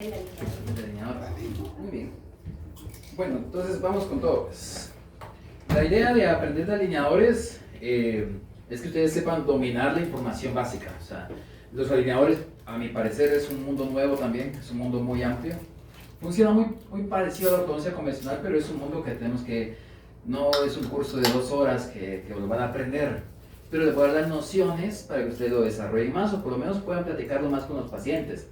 El alineador. Muy bien. Bueno, entonces vamos con todo. Pues. La idea de aprender de alineadores es que ustedes sepan dominar la información básica. O sea, los alineadores, a mi parecer, es un mundo nuevo también, es un mundo muy amplio. Funciona muy parecido a la ortodoncia convencional, pero es un mundo que tenemos que, no es un curso de 2 horas que lo van a aprender, pero les voy a dar nociones para que ustedes lo desarrollen más o por lo menos puedan platicarlo más con los pacientes.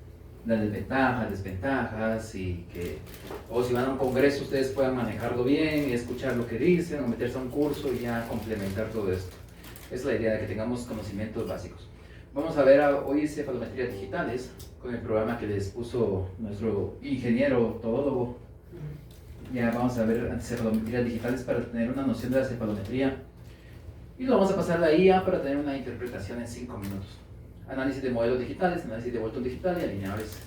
Las desventajas, o si van a un congreso ustedes puedan manejarlo bien y escuchar lo que dicen o meterse a un curso y ya complementar todo esto. Esa es la idea de que tengamos conocimientos básicos. Vamos a ver hoy cefalometrías digitales con el programa que les puso nuestro ingeniero todólogo. Ya vamos a ver cefalometrías digitales para tener una noción de la cefalometría y lo vamos a pasar a la IA para tener una interpretación en 5 minutos. Análisis de modelos digitales, análisis de Bolton digital y alineadores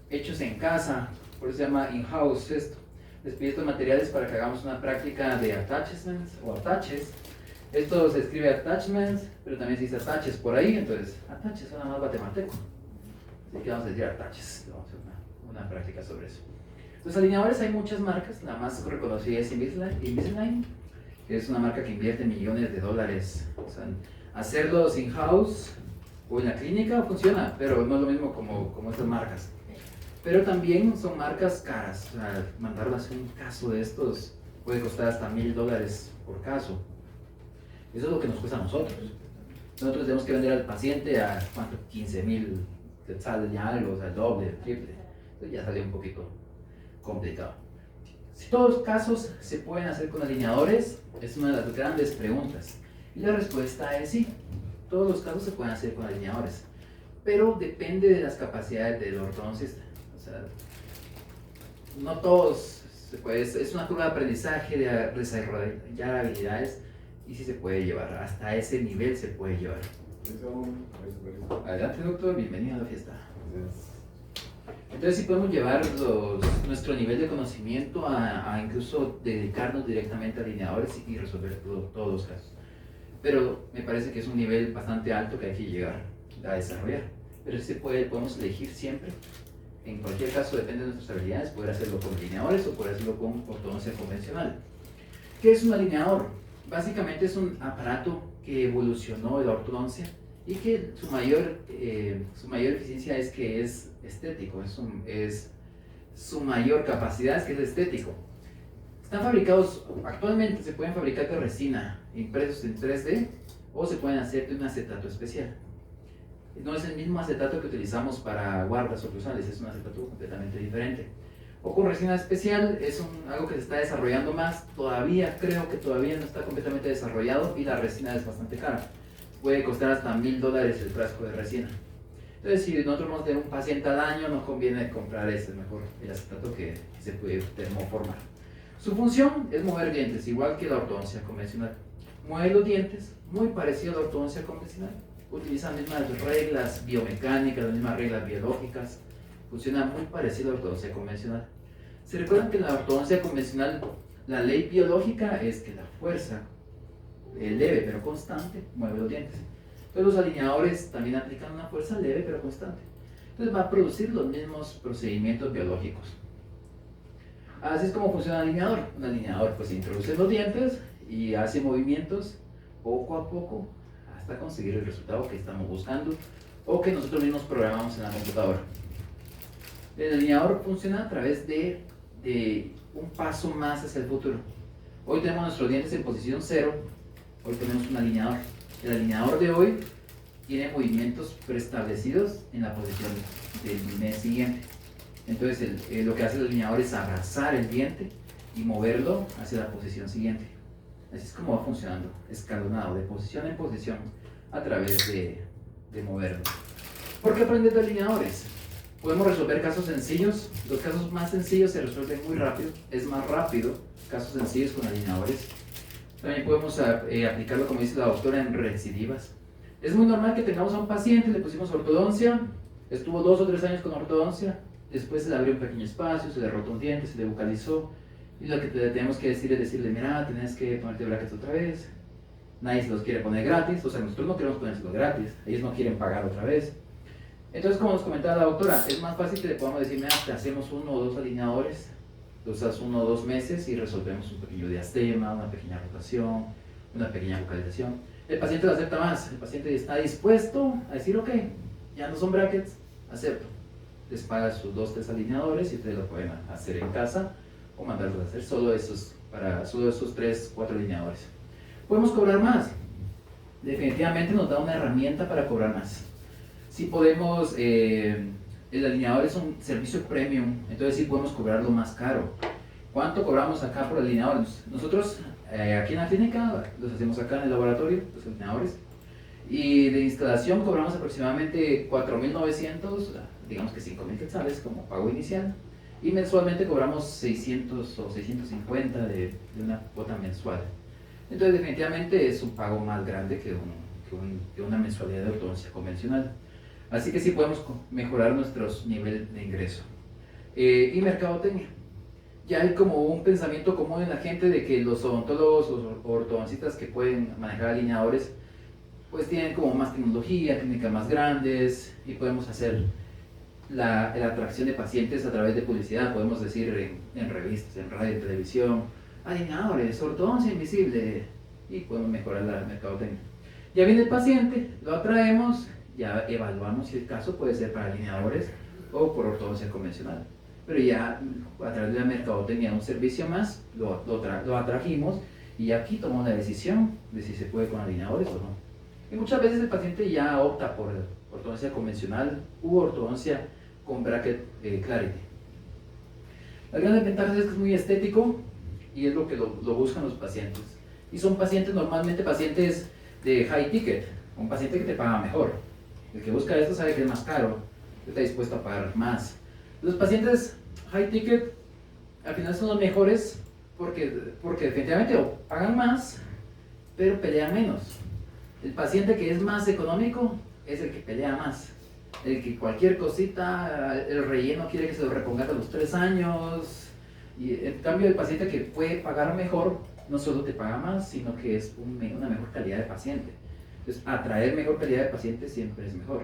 hechos en casa, por eso se llama in-house esto. Les pido estos materiales para que hagamos una práctica de attachments o attaches. Esto se escribe attachments, pero también se dice attaches por ahí, entonces attaches suena más matemático. Así que vamos a decir attaches, vamos a hacer una práctica sobre eso. Los alineadores hay muchas marcas, la más reconocida es Invisalign, que es una marca que invierte millones de dólares. O sea, hacerlos in-house o en la clínica funciona, pero no es lo mismo como estas marcas. Pero también son marcas caras, o sea, mandarlas un caso de estos puede costar hasta $1000 por caso. Eso es lo que nos cuesta a nosotros. Nosotros tenemos que vender al paciente a ¿cuánto? 15,000 quetzales ya algo, o sea, el doble, el triple. Entonces ya sale un poquito complicado. Si todos los casos se pueden hacer con alineadores, es una de las grandes preguntas. Y la respuesta es sí, todos los casos se pueden hacer con alineadores, pero depende de las capacidades del ortodoncista. O sea, no todos se puede, es una curva de aprendizaje, de desarrollar habilidades, y sí se puede llevar, hasta ese nivel se puede llevar. Adelante doctor, bienvenido a la fiesta. Entonces sí podemos llevar nuestro nivel de conocimiento a incluso dedicarnos directamente a alineadores y resolver todos los casos. Pero me parece que es un nivel bastante alto que hay que llegar a desarrollar. Pero sí podemos elegir siempre, en cualquier caso depende de nuestras habilidades, poder hacerlo con alineadores o poder hacerlo con ortodoncia convencional. ¿Qué es un alineador? Básicamente es un aparato que evolucionó de la ortodoncia y que su mayor eficiencia es que es estético, su mayor capacidad es que es estético. Están fabricados, actualmente se pueden fabricar de resina, impresos en 3D, o se pueden hacer de un acetato especial. No es el mismo acetato que utilizamos para guardas o cruzales, es un acetato completamente diferente. O con resina especial, es algo que se está desarrollando más, creo que todavía no está completamente desarrollado y la resina es bastante cara. Puede costar hasta $1000 el frasco de resina. Entonces, si nosotros vamos a tener un paciente al año, nos conviene comprar mejor el acetato que se puede termoformar. Su función es mover dientes, igual que la ortodoncia convencional. Mueve los dientes, muy parecido a la ortodoncia convencional. Utiliza las mismas reglas biomecánicas, las mismas reglas biológicas. Funciona muy parecido a la ortodoncia convencional. ¿Se recuerdan que en la ortodoncia convencional la ley biológica es que la fuerza leve pero constante mueve los dientes? Entonces los alineadores también aplican una fuerza leve pero constante. Entonces va a producir los mismos procedimientos biológicos. Así es como funciona un alineador. Un alineador pues introduce los dientes y hace movimientos poco a poco hasta conseguir el resultado que estamos buscando o que nosotros mismos programamos en la computadora. El alineador funciona a través de un paso más hacia el futuro. Hoy tenemos nuestros dientes en posición 0, hoy tenemos un alineador. El alineador de hoy tiene movimientos preestablecidos en la posición del mes siguiente. Entonces lo que hace el alineador es abrazar el diente y moverlo hacia la posición siguiente. Así es como va funcionando, escalonado, de posición en posición, a través de moverlo. ¿Por qué aprender de alineadores? Podemos resolver casos sencillos. Los casos más sencillos se resuelven muy rápido, es más rápido, casos sencillos con alineadores. También podemos aplicarlo, como dice la doctora, en recidivas. Es muy normal que tengamos a un paciente, le pusimos ortodoncia, estuvo 2 o 3 años con ortodoncia, después se le abrió un pequeño espacio, se le rotó un diente, se le bucalizó, y lo que tenemos que decir es decirle, mira, tenés que ponerte brackets otra vez. Nadie se los quiere poner gratis, o sea, nosotros no queremos ponérselos gratis, ellos no quieren pagar otra vez. Entonces, como nos comentaba la doctora, es más fácil que le podamos decir, mira, te hacemos 1 o 2 alineadores, lo usas 1 o 2 meses y resolvemos un pequeño diastema, una pequeña rotación, una pequeña vocalización. El paciente lo acepta más, el paciente está dispuesto a decir, ok, ya no son brackets, acepto. Les paga sus 2 o 3 alineadores y ustedes lo pueden hacer en casa o mandarlos a hacer solo esos 3 o 4 alineadores. Podemos cobrar más, definitivamente nos da una herramienta para cobrar más. Si podemos, el alineador es un servicio premium, entonces sí podemos cobrarlo más caro. ¿Cuánto cobramos acá por alineadores? Nosotros aquí en la clínica los hacemos acá en el laboratorio, los alineadores, y de instalación cobramos aproximadamente 4.900, digamos que 5.000 quetzales como pago inicial, y mensualmente cobramos 600 o 650 de una cuota mensual. Entonces definitivamente es un pago más grande que una mensualidad de ortodoncia convencional. Así que sí podemos mejorar nuestro nivel de ingreso. Y mercadotecnia. Ya hay como un pensamiento común en la gente de que los odontólogos o ortodoncistas que pueden manejar alineadores pues tienen como más tecnología, clínicas más grandes y podemos hacer la atracción de pacientes a través de publicidad, podemos decir en revistas, en radio, en televisión, alineadores, ortodoncia invisible, y podemos mejorar la mercadotecnia. Ya viene el paciente, lo atraemos, ya evaluamos si el caso puede ser para alineadores o por ortodoncia convencional. Pero ya a través de la mercadotecnia, un servicio más, lo atrajimos y aquí tomamos la decisión de si se puede con alineadores o no. Y muchas veces el paciente ya opta por ortodoncia convencional u ortodoncia con bracket clarity. Las grandes ventajas es que es muy estético y es lo que lo buscan los pacientes. Y son pacientes, normalmente pacientes de high ticket, un paciente que te paga mejor. El que busca esto sabe que es más caro, está dispuesto a pagar más. Los pacientes high ticket al final son los mejores porque definitivamente pagan más, pero pelean menos. El paciente que es más económico es el que pelea más. El que cualquier cosita, el relleno quiere que se lo reponga a los 3 años. Y en cambio el paciente que puede pagar mejor, no solo te paga más, sino que es una mejor calidad de paciente. Entonces, atraer mejor calidad de paciente siempre es mejor.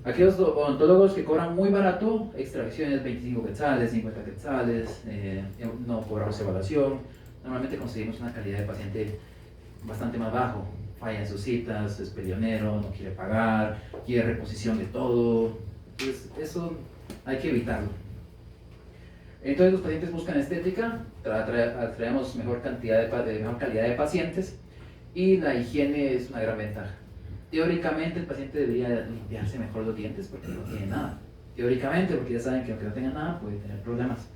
Aquellos odontólogos que cobran muy barato, extracciones 25 quetzales, 50 quetzales, no cobramos evaluación, normalmente conseguimos una calidad de paciente bastante más bajo. Falla en sus citas, es peleonero, no quiere pagar, quiere reposición de todo. Entonces, eso hay que evitarlo. Entonces, los pacientes buscan estética, atraemos mejor calidad de pacientes y la higiene es una gran ventaja. Teóricamente, el paciente debería limpiarse mejor los dientes porque no tiene nada. Teóricamente, porque ya saben que aunque no tenga nada, puede tener problemas.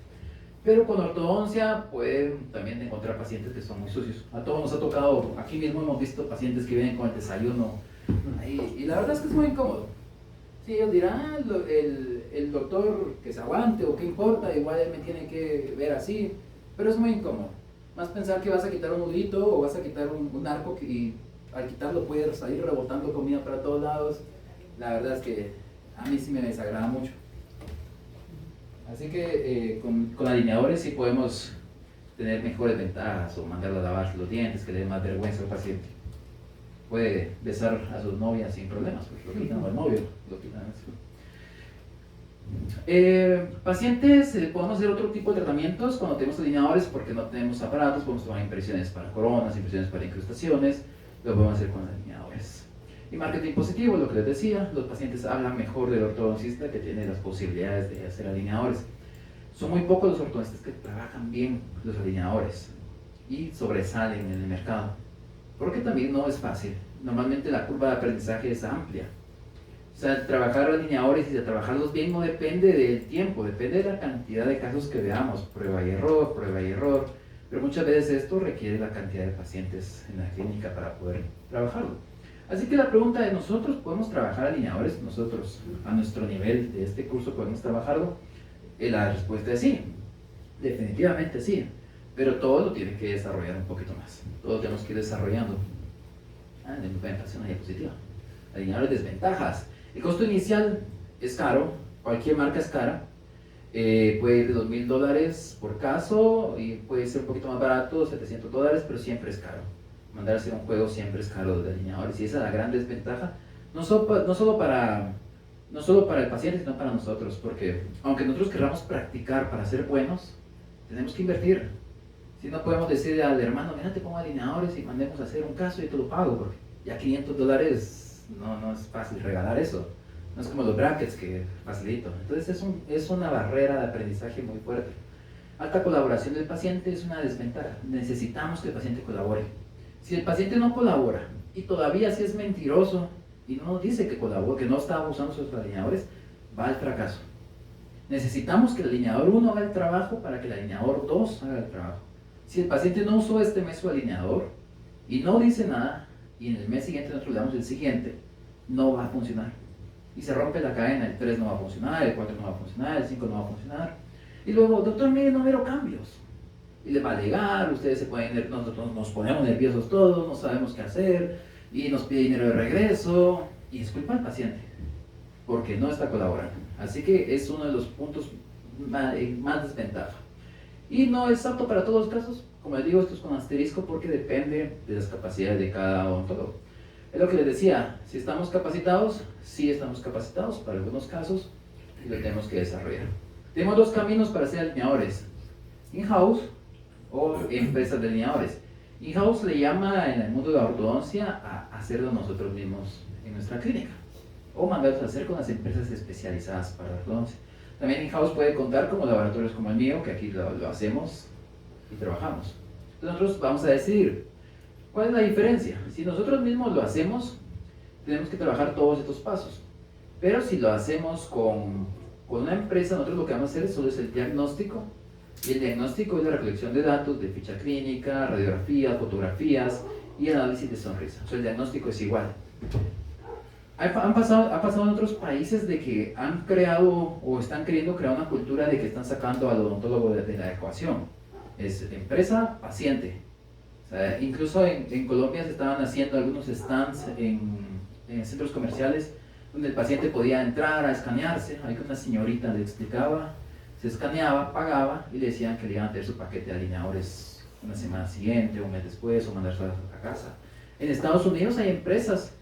Pero con ortodoncia pueden también encontrar pacientes que son muy sucios. A todos nos ha tocado, aquí mismo hemos visto pacientes que vienen con el desayuno y la verdad es que es muy incómodo. Sí, ellos dirán, el doctor que se aguante o qué importa, igual él me tiene que ver así, pero es muy incómodo. Más pensar que vas a quitar un nudito o vas a quitar un arco y al quitarlo puedes salir rebotando comida para todos lados. La verdad es que a mí sí me desagrada mucho. Así que con alineadores sí podemos tener mejores ventajas o mandarlo a lavar los dientes, que le dé más vergüenza al paciente. Puede besar a sus novias sin problemas, pues lo quitan, o al novio lo quitan. Pacientes, podemos hacer otro tipo de tratamientos cuando tenemos alineadores porque no tenemos aparatos, podemos tomar impresiones para coronas, impresiones para incrustaciones, lo podemos hacer con alineadores. Y marketing positivo, lo que les decía, los pacientes hablan mejor del ortodoncista que tiene las posibilidades de hacer alineadores. Son muy pocos los ortodoncistas que trabajan bien los alineadores y sobresalen en el mercado, porque también no es fácil. Normalmente la curva de aprendizaje es amplia. O sea, trabajar alineadores y de trabajarlos bien no depende del tiempo, depende de la cantidad de casos que veamos, prueba y error, pero muchas veces esto requiere la cantidad de pacientes en la clínica para poder trabajarlo. Así que la pregunta de nosotros, ¿podemos trabajar alineadores? Nosotros, a nuestro nivel de este curso, ¿podemos trabajarlo? La respuesta es sí, definitivamente sí, pero todo lo tiene que desarrollar un poquito más. Todo tenemos que ir desarrollando. Me pueden pasar una diapositiva. Alineadores, desventajas. El costo inicial es caro, cualquier marca es cara. Puede ir de $2.000 por caso y puede ser un poquito más barato, $700, pero siempre es caro. Mandar a hacer un juego siempre es caro de alineadores y esa es la gran desventaja, no solo para no solo para el paciente, sino para nosotros, porque aunque nosotros queramos practicar para ser buenos, tenemos que invertir. Si no podemos decirle al hermano, mira, te pongo alineadores y mandemos a hacer un caso y te lo pago, porque ya $500 no es fácil regalar eso. No es como los brackets que facilito. Entonces es una barrera de aprendizaje muy fuerte. Alta colaboración del paciente es una desventaja. Necesitamos que el paciente colabore. Si el paciente no colabora y todavía si es mentiroso y no dice que colabora, que no está usando sus alineadores, va al fracaso. Necesitamos que el alineador 1 haga el trabajo para que el alineador 2 haga el trabajo. Si el paciente no usó este mes su alineador y no dice nada, y en el mes siguiente nosotros le damos el siguiente, no va a funcionar. Y se rompe la cadena, el 3 no va a funcionar, el 4 no va a funcionar, el 5 no va a funcionar. Y luego, doctor, mire, no veo cambios. Y le va a llegar, ustedes se pueden, nosotros nos ponemos nerviosos todos, no sabemos qué hacer, y nos pide dinero de regreso, y es culpa del paciente, porque no está colaborando. Así que es uno de los puntos más desventaja. Y no es apto para todos los casos, como les digo, esto es con asterisco porque depende de las capacidades de cada odontólogo. Es lo que les decía, si estamos capacitados, sí estamos capacitados para algunos casos y lo tenemos que desarrollar. Tenemos dos caminos para ser alineadores, in-house o empresas de alineadores. In-house le llama en el mundo de la ortodoncia a hacerlo nosotros mismos en nuestra clínica o mandarlos a hacer con las empresas especializadas para la ortodoncia. También in-house puede contar como laboratorios como el mío, que aquí lo hacemos y trabajamos. Entonces nosotros vamos a decidir, ¿cuál es la diferencia? Si nosotros mismos lo hacemos, tenemos que trabajar todos estos pasos. Pero si lo hacemos con una empresa, nosotros lo que vamos a hacer solo es el diagnóstico. Y el diagnóstico es la recolección de datos de ficha clínica, radiografías, fotografías y análisis de sonrisa. O sea, el diagnóstico es igual. Ha pasado en otros países de que han creado o están queriendo crear una cultura de que están sacando al odontólogo de la ecuación. Es empresa, paciente. O sea, incluso en Colombia se estaban haciendo algunos stands en centros comerciales donde el paciente podía entrar a escanearse. Ahí una señorita le explicaba, se escaneaba, pagaba y le decían que le iban a tener su paquete de alineadores una semana siguiente, un mes después o mandarse a casa. En Estados Unidos hay empresas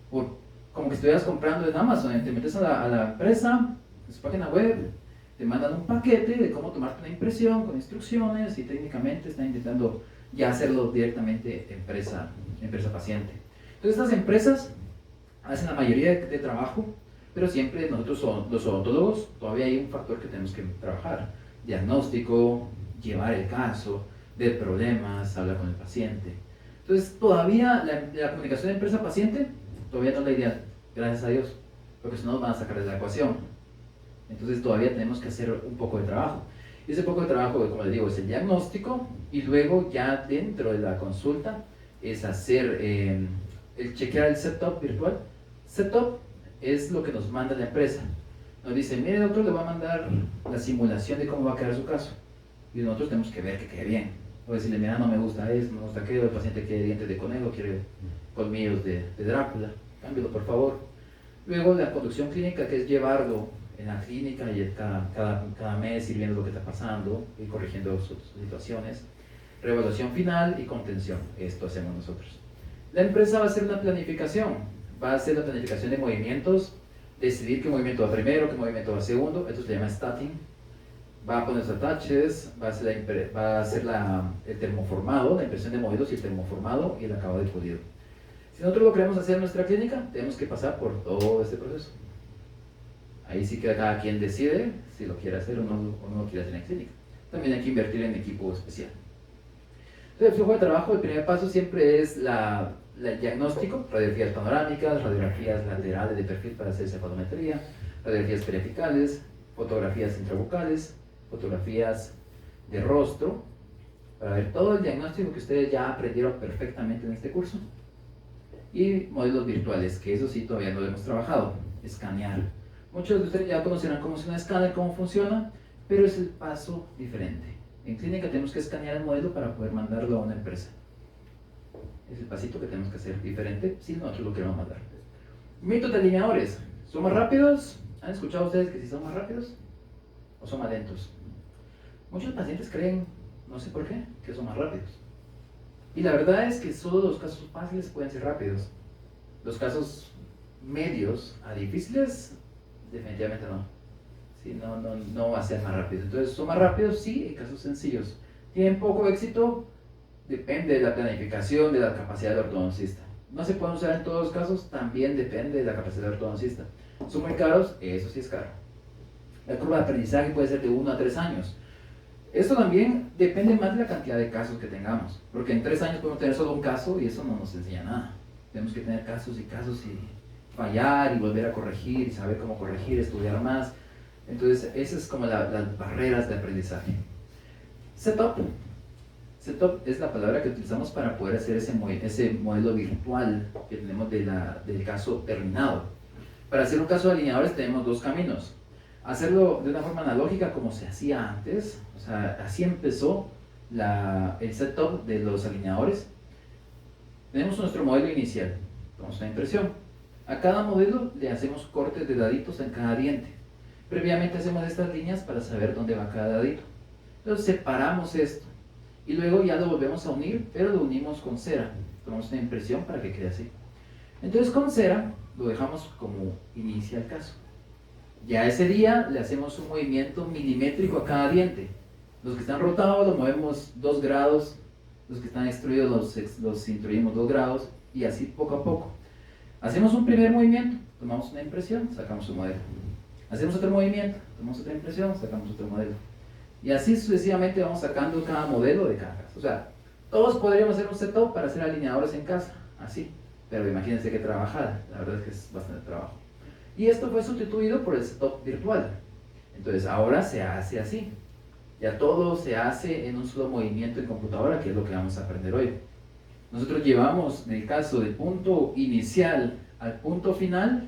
como que estuvieras comprando en Amazon, te metes a la empresa, en su página web, te mandan un paquete de cómo tomarte una impresión con instrucciones y técnicamente están intentando ya hacerlo directamente empresa-paciente. Entonces estas empresas hacen la mayoría de trabajo, pero siempre nosotros los odontólogos todavía hay un factor que tenemos que trabajar: diagnóstico, llevar el caso, ver problemas, hablar con el paciente. Entonces todavía la comunicación de empresa-paciente todavía no es la ideal, gracias a Dios, porque si no nos van a sacar de la ecuación. Entonces todavía tenemos que hacer un poco de trabajo. Y ese poco de trabajo, como les digo, es el diagnóstico, y luego ya dentro de la consulta es hacer el chequear el setup virtual. Setup es lo que nos manda la empresa. Nos dice, mire doctor, le va a mandar la simulación de cómo va a quedar su caso. Y nosotros tenemos que ver que quede bien. O decirle, mira, no me gusta esto, no me gusta aquello, el paciente quiere dientes de conejo, quiere colmillos de Drácula, cámbialo por favor. Luego la conducción clínica, que es llevarlo en la clínica y cada mes ir viendo lo que está pasando y corrigiendo sus situaciones. Reevaluación final y contención, esto hacemos nosotros. La empresa va a hacer una planificación, va a hacer la planificación de movimientos, decidir qué movimiento va primero, qué movimiento va segundo, esto se llama statting. Va a poner los attaches, va a hacer el termoformado, la impresión de modelos y el termoformado y el acabado de pulido. Si nosotros lo queremos hacer en nuestra clínica, tenemos que pasar por todo este proceso. Ahí sí que cada quien decide si lo quiere hacer o no lo quiere hacer en clínica. También hay que invertir en equipo especial. Entonces, el flujo de trabajo, el primer paso siempre es el diagnóstico: radiografías panorámicas, radiografías laterales de perfil para hacer cefalometría, radiografías periapicales, fotografías intrabucales, fotografías de rostro, para ver todo el diagnóstico que ustedes ya aprendieron perfectamente en este curso. Y modelos virtuales, que eso sí todavía no lo hemos trabajado. Escanear. Muchos de ustedes ya conocerán cómo es un escáner, cómo funciona, pero es el paso diferente. En clínica tenemos que escanear el modelo para poder mandarlo a una empresa. Es el pasito que tenemos que hacer diferente si nosotros lo queremos mandar. Mitos de alineadores. ¿Son más rápidos? ¿Han escuchado ustedes que si son más rápidos o son más lentos? Muchos pacientes creen, no sé por qué, que son más rápidos. Y la verdad es que solo los casos fáciles pueden ser rápidos. Los casos medios a difíciles definitivamente no. Sí, no va a ser más rápido. Entonces, son más rápidos, sí, en casos sencillos. ¿Tienen poco éxito? Depende de la planificación, de la capacidad del ortodoncista. ¿No se pueden usar en todos los casos? También depende de la capacidad del ortodoncista. ¿Son muy caros? Eso sí es caro. La curva de aprendizaje puede ser de 1 a 3 años. Esto también depende más de la cantidad de casos que tengamos, porque en 3 años podemos tener solo un caso y eso no nos enseña nada. Tenemos que tener casos y casos y fallar y volver a corregir y saber cómo corregir, estudiar más. Entonces, esas es como las barreras de aprendizaje. Setup. Setup es la palabra que utilizamos para poder hacer ese modelo virtual que tenemos del caso terminado. Para hacer un caso de alineadores tenemos 2 caminos. Hacerlo de una forma analógica como se hacía antes, o sea, así empezó el setup de los alineadores. Tenemos nuestro modelo inicial, tomamos una impresión. A cada modelo le hacemos cortes de daditos en cada diente. Previamente hacemos estas líneas para saber dónde va cada dadito. Entonces separamos esto y luego ya lo volvemos a unir, pero lo unimos con cera. Tomamos una impresión para que quede así. Entonces con cera lo dejamos como inicia el caso. Ya ese día le hacemos un movimiento milimétrico a cada diente. Los que están rotados los movemos 2 grados, los que están extruidos los introducimos 2 grados y así poco a poco. Hacemos un primer movimiento, tomamos una impresión, sacamos un modelo. Hacemos otro movimiento, tomamos otra impresión, sacamos otro modelo. Y así sucesivamente vamos sacando cada modelo de cada caso. O sea, todos podríamos hacer un setup para hacer alineadores en casa, así. Pero imagínense qué trabajada, la verdad es que es bastante trabajo. Y esto fue sustituido por el setup virtual. Entonces ahora se hace así. Ya todo se hace en un solo movimiento en computadora, que es lo que vamos a aprender hoy. Nosotros llevamos, en el caso del punto inicial al punto final,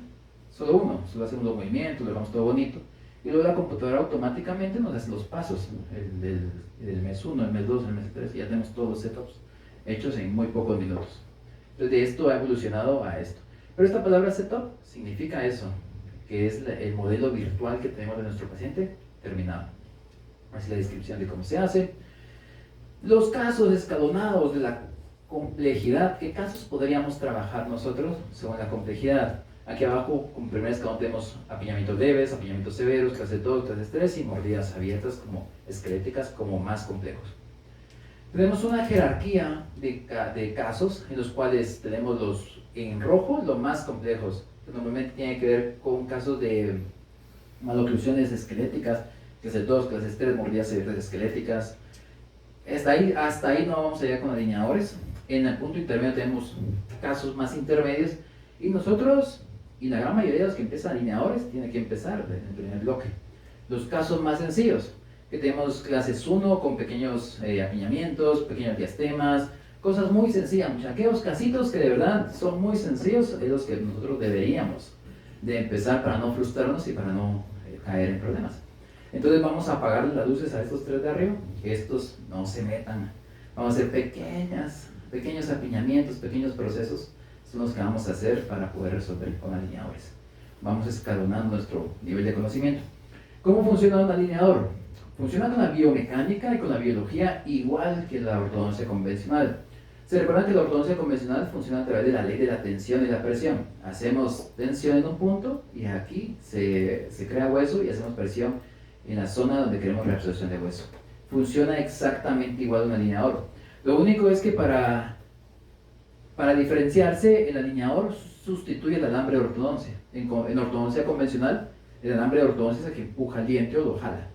solo uno. Solo hacemos los movimientos, lo dejamos todo bonito. Y luego la computadora automáticamente nos hace los pasos. El mes 1, el mes 2, el mes 3, y ya tenemos todos los setups hechos en muy pocos minutos. Entonces de esto ha evolucionado a esto. Pero esta palabra setup significa eso, que es el modelo virtual que tenemos de nuestro paciente terminado. Así la descripción de cómo se hace. Los casos escalonados de la complejidad. ¿Qué casos podríamos trabajar nosotros según la complejidad? Aquí abajo, como primer escalón, tenemos apiñamientos leves, apiñamientos severos, clase 2, clase 3 y mordidas abiertas como esqueléticas como más complejos. Tenemos una jerarquía de casos en los cuales tenemos los en rojo los más complejos, que normalmente tiene que ver con casos de maloclusiones esqueléticas, clase 2, clase 3, mordidas abiertas esqueléticas. Hasta ahí no vamos allá con alineadores. En el punto intermedio tenemos casos más intermedios y nosotros, y la gran mayoría de los que empiezan alineadores, tienen que empezar en el primer bloque. Los casos más sencillos, que tenemos clases 1 con pequeños apiñamientos, pequeños diastemas, cosas muy sencillas, aquellos casitos que de verdad son muy sencillos, es los que nosotros deberíamos de empezar para no frustrarnos y para no caer en problemas. Entonces vamos a apagar las luces a estos 3 de arriba, que estos no se metan. Vamos a hacer pequeños apiñamientos, pequeños procesos, son los que vamos a hacer para poder resolver con alineadores. Vamos escalonando nuestro nivel de conocimiento. ¿Cómo funciona un alineador? Funciona con la biomecánica y con la biología igual que la ortodoncia convencional. Se recuerdan que la ortodoncia convencional funciona a través de la ley de la tensión y la presión. Hacemos tensión en un punto y aquí se crea hueso y hacemos presión en la zona donde queremos reabsorción de hueso. Funciona exactamente igual un alineador. Lo único es que para diferenciarse, el alineador sustituye el alambre de ortodoncia. En ortodoncia convencional, el alambre de ortodoncia es el que empuja el diente o lo jala.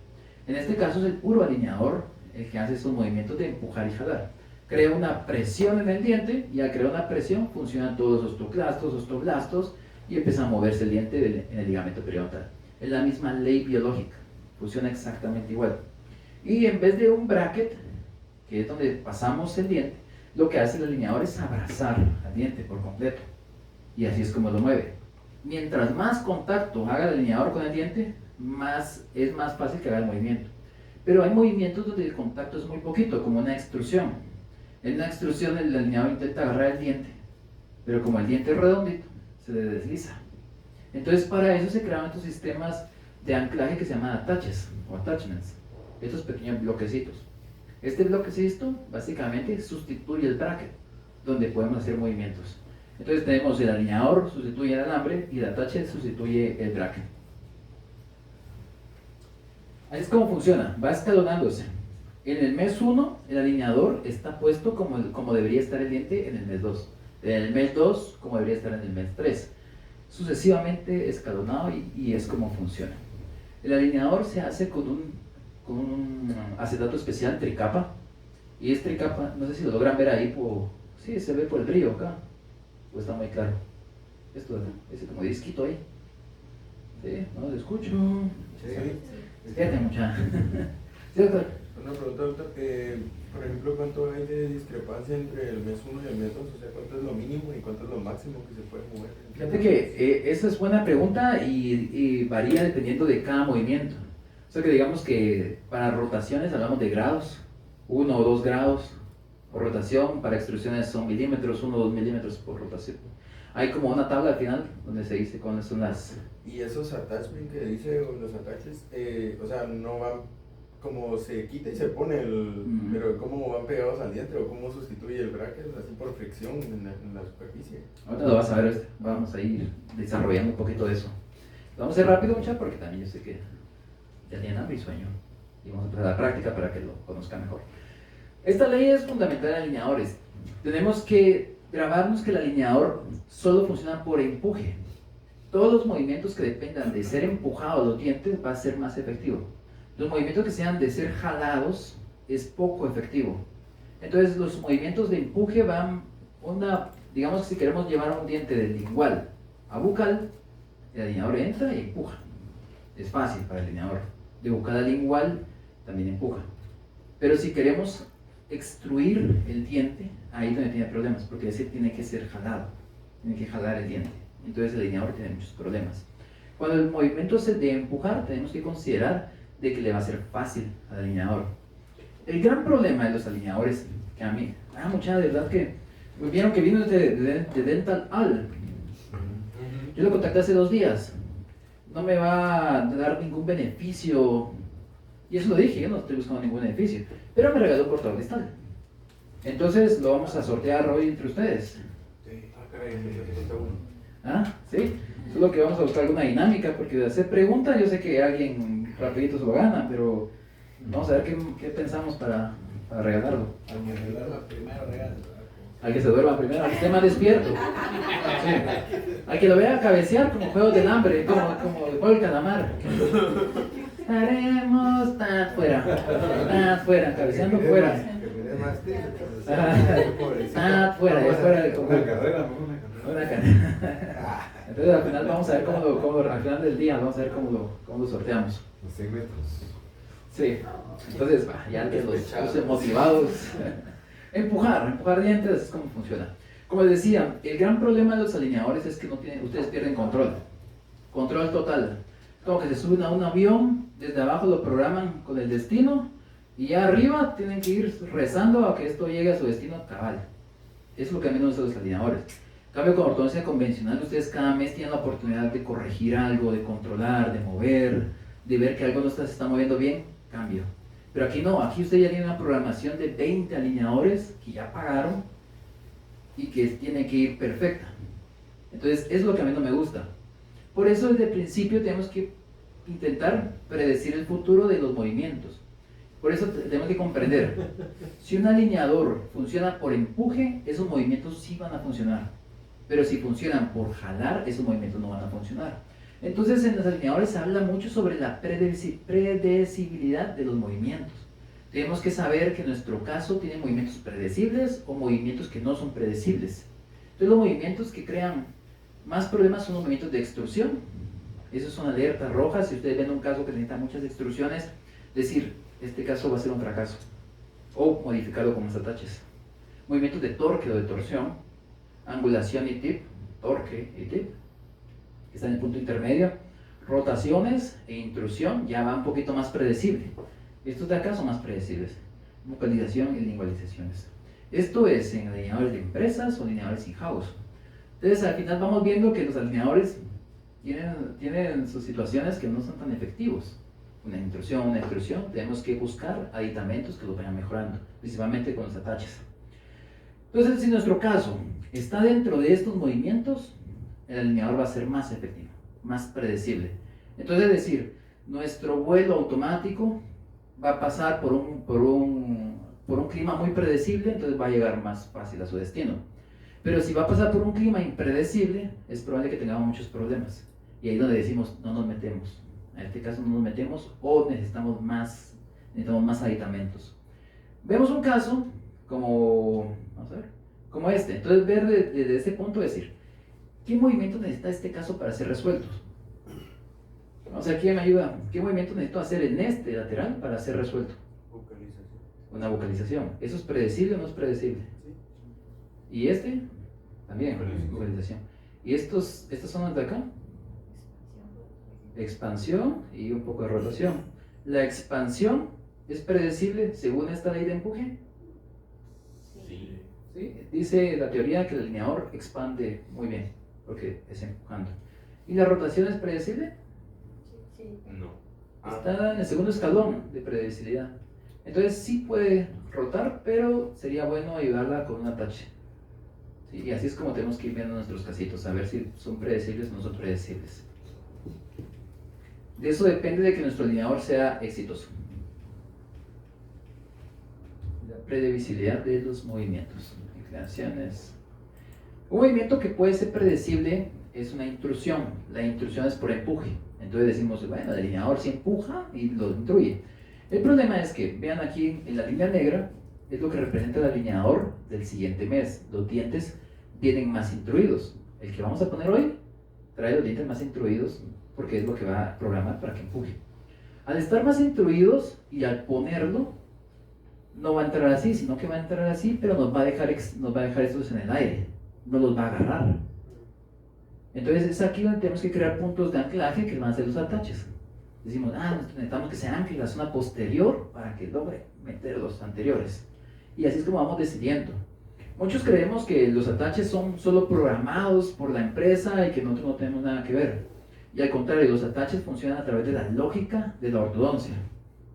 En este caso es el puro alineador el que hace estos movimientos de empujar y jalar. Crea una presión en el diente y al crear una presión funcionan todos los osteoclastos, osteoblastos y empieza a moverse el diente en el ligamento periodontal. Es la misma ley biológica, funciona exactamente igual. Y en vez de un bracket, que es donde pasamos el diente, lo que hace el alineador es abrazar al diente por completo. Y así es como lo mueve. Mientras más contacto haga el alineador con el diente, es más fácil que haga el movimiento. Pero hay movimientos donde el contacto es muy poquito, como una extrusión. En una extrusión el alineador intenta agarrar el diente, pero como el diente es redondito, se le desliza. Entonces para eso se crearon estos sistemas de anclaje que se llaman attaches o attachments, estos pequeños bloquecitos. Este bloquecito básicamente sustituye el bracket, donde podemos hacer movimientos. Entonces tenemos el alineador sustituye el alambre y el attache sustituye el bracket. Así es como funciona, va escalonándose. En el mes 1, el alineador está puesto como debería estar el diente en el mes 2. En el mes 2, como debería estar en el mes 3. Sucesivamente escalonado y es como funciona. El alineador se hace con un acetato especial tricapa. Y es tricapa, no sé si lo logran ver ahí, sí, se ve por el brillo acá. O está muy claro. Esto de acá, ese como disquito ahí. Sí, no lo escucho. Sí. Fíjate mucha. Sí, doctor. Una pregunta, doctor, por ejemplo, ¿cuánto hay de discrepancia entre el mes 1 y el mes 2? O sea, ¿cuánto es lo mínimo y cuánto es lo máximo que se puede mover? Fíjate que esa es buena pregunta y varía dependiendo de cada movimiento. O sea que digamos que para rotaciones hablamos de grados, 1 o 2 grados por rotación, para extrusiones son milímetros, 1 o 2 milímetros por rotación. Hay como una tabla al final donde se dice cuáles son las... Y esos attachments que dice, o los ataches, o sea, no van, como se quita y se pone, pero ¿cómo van pegados al diente o cómo sustituye el bracket así por fricción en la superficie? Ahorita lo vas a ver, vamos a ir desarrollando un poquito de eso. Lo vamos a hacer rápido, muchachos, porque también yo sé que ya tienen hambre y sueño. Y vamos a empezar la práctica para que lo conozcan mejor. Esta ley es fundamental en alineadores. Tenemos que grabarnos que el alineador solo funciona por empuje. Todos los movimientos que dependan de ser empujados los dientes va a ser más efectivo. Los movimientos que sean de ser jalados es poco efectivo. Entonces los movimientos de empuje van digamos que si queremos llevar un diente del lingual a bucal, el alineador entra y empuja. Es fácil para el alineador. De bucal a lingual también empuja. Pero si queremos extruir el diente, ahí es donde tiene problemas, porque ese tiene que ser jalado, tiene que jalar el diente. Entonces el alineador tiene muchos problemas. Cuando el movimiento es el de empujar, tenemos que considerar de que le va a ser fácil al alineador. El gran problema de los alineadores, que a mí, mucha de verdad que vieron que vino de Dental Al. Yo lo contacté hace 2 días. No me va a dar ningún beneficio. Y eso lo dije, yo no estoy buscando ningún beneficio. Pero me regaló cortador cristal. Entonces lo vamos a sortear hoy entre ustedes. ¿Sí? Solo que vamos a buscar alguna dinámica, porque de hacer preguntas yo sé que alguien rapidito se lo gana, pero vamos a ver qué pensamos para regalarlo. Al que se duerma primero, regalo. Al que se duerma primero, al que esté más despierto. Sí. Al que lo vea cabecear como juegos del hambre, como el juego del calamar. Estaremos tan fuera, cabeceando fuera. Tan fuera, ya fuera del Una carrera, ¿no? Una carrera. Entonces al final vamos a ver al final del día vamos a ver cómo lo sorteamos. Los 100 metros. Sí. Entonces, ya que los motivados. Empujar dientes es como funciona. Como les decía, el gran problema de los alineadores es que ustedes pierden control total. Como que se suben a un avión, desde abajo lo programan con el destino y ya arriba tienen que ir rezando a que esto llegue a su destino cabal. Eso es lo que a mí me gusta de los alineadores. En cambio, con ortodoncia convencional, ustedes cada mes tienen la oportunidad de corregir algo, de controlar, de mover, de ver que algo no se está moviendo bien, cambio. Pero aquí no, aquí usted ya tiene una programación de 20 alineadores que ya pagaron y que tiene que ir perfecta. Entonces, es lo que a mí no me gusta. Por eso, desde el principio, tenemos que intentar predecir el futuro de los movimientos. Por eso tenemos que comprender, si un alineador funciona por empuje, esos movimientos sí van a funcionar. Pero si funcionan por jalar, esos movimientos no van a funcionar. Entonces en los alineadores se habla mucho sobre la predecibilidad de los movimientos. Tenemos que saber que en nuestro caso tiene movimientos predecibles o movimientos que no son predecibles. Entonces los movimientos que crean más problemas son los movimientos de extrusión. Esos son alertas rojas. Si ustedes ven un caso que necesita muchas extrusiones, decir, este caso va a ser un fracaso. O modificarlo con más ataches. Movimientos de torque o de torsión, angulación y tip, torque y tip, que está en el punto intermedio. Rotaciones e intrusión ya va un poquito más predecible. Estos de acá son más predecibles. Vocalización y lingualizaciones. Esto es en alineadores de empresas o alineadores in-house. Entonces al final vamos viendo que los alineadores tienen sus situaciones que no son tan efectivos. Una intrusión, una extrusión, tenemos que buscar aditamentos que lo vayan mejorando, principalmente con los ataches. Entonces, si nuestro caso está dentro de estos movimientos, el alineador va a ser más efectivo, más predecible. Entonces, es decir, nuestro vuelo automático va a pasar por un clima muy predecible, entonces va a llegar más fácil a su destino. Pero si va a pasar por un clima impredecible, es probable que tengamos muchos problemas. Y ahí es donde decimos, no nos metemos. En este caso no nos metemos o necesitamos más aditamentos. Vemos un caso como, vamos a ver, como este. Entonces ver desde ese punto decir, ¿qué movimiento necesita este caso para ser resuelto? O sea, ¿quién me ayuda? ¿Qué movimiento necesito hacer en este lateral para ser resuelto? Vocalización. Una vocalización. ¿Eso es predecible o no es predecible? Sí. ¿Y este? También, Vocalización. vocalización. ¿Y estas son las de acá? Expansión y un poco de rotación. ¿La expansión es predecible según esta ley de empuje? Sí. ¿Sí? Dice la teoría que el alineador expande muy bien, porque es empujando. ¿Y la rotación es predecible? No. Está en el segundo escalón de predecibilidad. Entonces sí puede rotar, pero sería bueno ayudarla con un atache. ¿Sí? Y así es como tenemos que ir viendo nuestros casitos, a ver si son predecibles o no son predecibles. De eso depende de que nuestro alineador sea exitoso. La previsibilidad de los movimientos, inclinaciones. Un movimiento que puede ser predecible es una intrusión. La intrusión es por empuje. Entonces decimos, bueno, el alineador se empuja y lo intruye. El problema es que, vean aquí en la línea negra, es lo que representa el alineador del siguiente mes. Los dientes vienen más intruidos. El que vamos a poner hoy trae los dientes más intruidos porque es lo que va a programar para que empuje. Al estar más intruidos y al ponerlo, no va a entrar así, sino que va a entrar así, pero nos va a dejar estos en el aire, no los va a agarrar. Entonces es aquí donde tenemos que crear puntos de anclaje que van a ser los ataches. Decimos, necesitamos que se ancle la zona posterior para que logre meter los anteriores. Y así es como vamos decidiendo. Muchos creemos que los ataches son solo programados por la empresa y que nosotros no tenemos nada que ver. Y al contrario, los ataches funcionan a través de la lógica de la ortodoncia,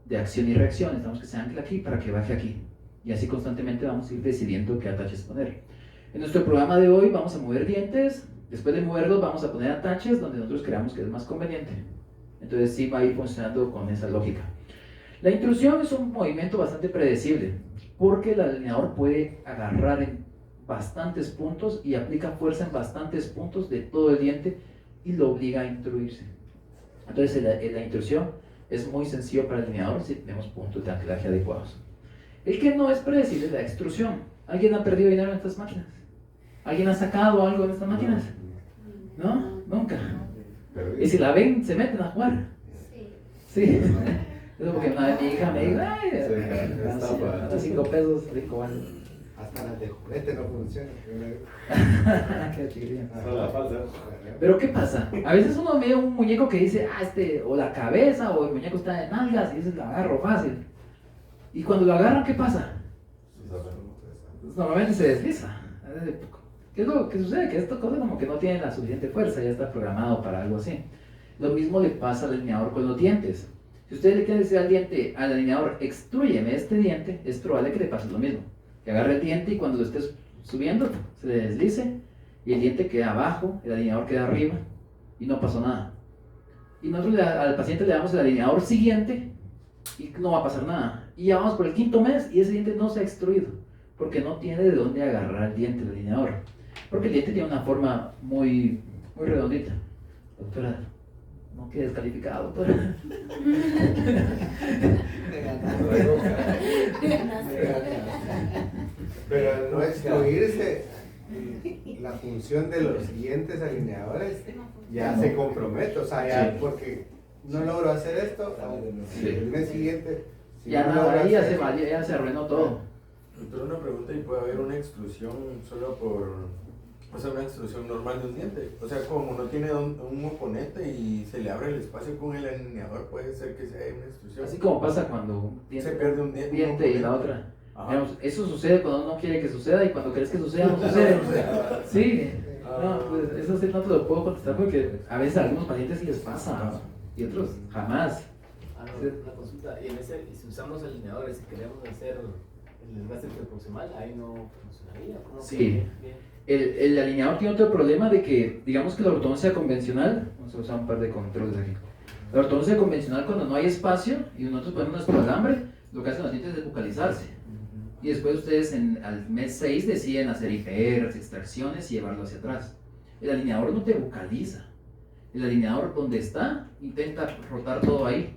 de acción y reacción. Necesitamos que se ancle aquí para que baje aquí. Y así constantemente vamos a ir decidiendo qué ataches poner. En nuestro programa de hoy vamos a mover dientes. Después de moverlos vamos a poner ataches donde nosotros creamos que es más conveniente. Entonces sí va a ir funcionando con esa lógica. La intrusión es un movimiento bastante predecible porque el alineador puede agarrar en bastantes puntos y aplica fuerza en bastantes puntos de todo el diente y lo obliga a intruirse. Entonces la intrusión es muy sencillo para el alineador si tenemos puntos de anclaje adecuados. El que no es predecible es la extrusión. ¿Alguien ha perdido dinero en estas máquinas? ¿Alguien ha sacado algo en estas máquinas? ¿No? Nunca. Y si la ven, se meten a jugar. Sí. Eso porque una vez mi hija me dijo, hasta 5 pesos, rico, bueno. Hasta las de juguete no funcionan. Qué chiquillo. Son la falsa. Pero ¿qué pasa? A veces uno ve un muñeco que dice, o la cabeza, o el muñeco está de nalgas, y dices, lo agarro fácil. Y cuando lo agarran, ¿qué pasa? Pues normalmente se desliza. ¿Qué es lo que sucede? Que esta cosa como que no tiene la suficiente fuerza, ya está programado para algo así. Lo mismo le pasa al alineador con los dientes. Si ustedes le quieren decir al alineador, extrúyeme este diente, es probable que le pase lo mismo. Que agarre el diente y cuando lo estés subiendo, se le deslice y el diente queda abajo, el alineador queda arriba y no pasó nada. Y nosotros al paciente le damos el alineador siguiente y no va a pasar nada. Y ya vamos por el 5.º mes y ese diente no se ha extruido porque no tiene de dónde agarrar el diente, el alineador. Porque el diente tiene una forma muy redondita. Doctora, no quede descalificado, doctora. Pero no excluirse, la función de los siguientes alineadores ya se compromete, o sea, ya Sí. porque no logro hacer esto, Sí. el mes siguiente si Ya no nada, logro ahí ya hacer- ya se arruinó todo. Entonces una pregunta, ¿y puede haber una extrusión solo una extrusión normal de un diente? O sea, como no tiene un oponente y se le abre el espacio con el alineador, puede ser que sea una extrusión. Así como pasa cuando un se pierde un diente diente, y la otra. Ajá. Digamos, eso sucede cuando uno quiere que suceda y cuando crees que suceda, no sucede. Sí, no, pues eso sí no te lo puedo contestar porque a veces a algunos pacientes sí les pasa y otros jamás. Una consulta, y si usamos alineadores y queremos hacer el desgaste interproximal, ahí no funcionaría. ¿Cómo Sí. que? Bien. El alineador tiene otro problema de que, digamos que la ortodoncia convencional, vamos a usar un par de controles aquí. La ortodoncia convencional, cuando no hay espacio y nosotros ponemos nuestro alambre, lo que hacen los dientes es bucalizarse. Y después ustedes al mes 6 deciden hacer IPRs, extracciones y llevarlo hacia atrás. El alineador no te bucaliza. El alineador donde está intenta rotar todo ahí.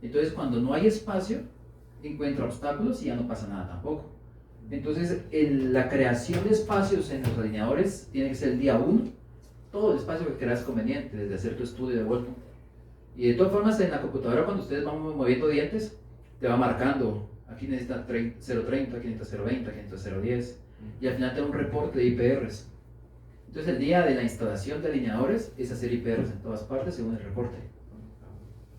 Entonces cuando no hay espacio, encuentra obstáculos y ya no pasa nada tampoco. Entonces la creación de espacios en los alineadores tiene que ser el día 1. Todo el espacio que creas conveniente, desde hacer tu estudio de vuelta. Y de todas formas en la computadora cuando ustedes van moviendo dientes, te va marcando. Aquí necesita 0.30, aquí necesita 0.20, aquí necesita 0.10. Y al final te da un reporte de IPRs. Entonces el día de la instalación de alineadores es hacer IPRs en todas partes según el reporte.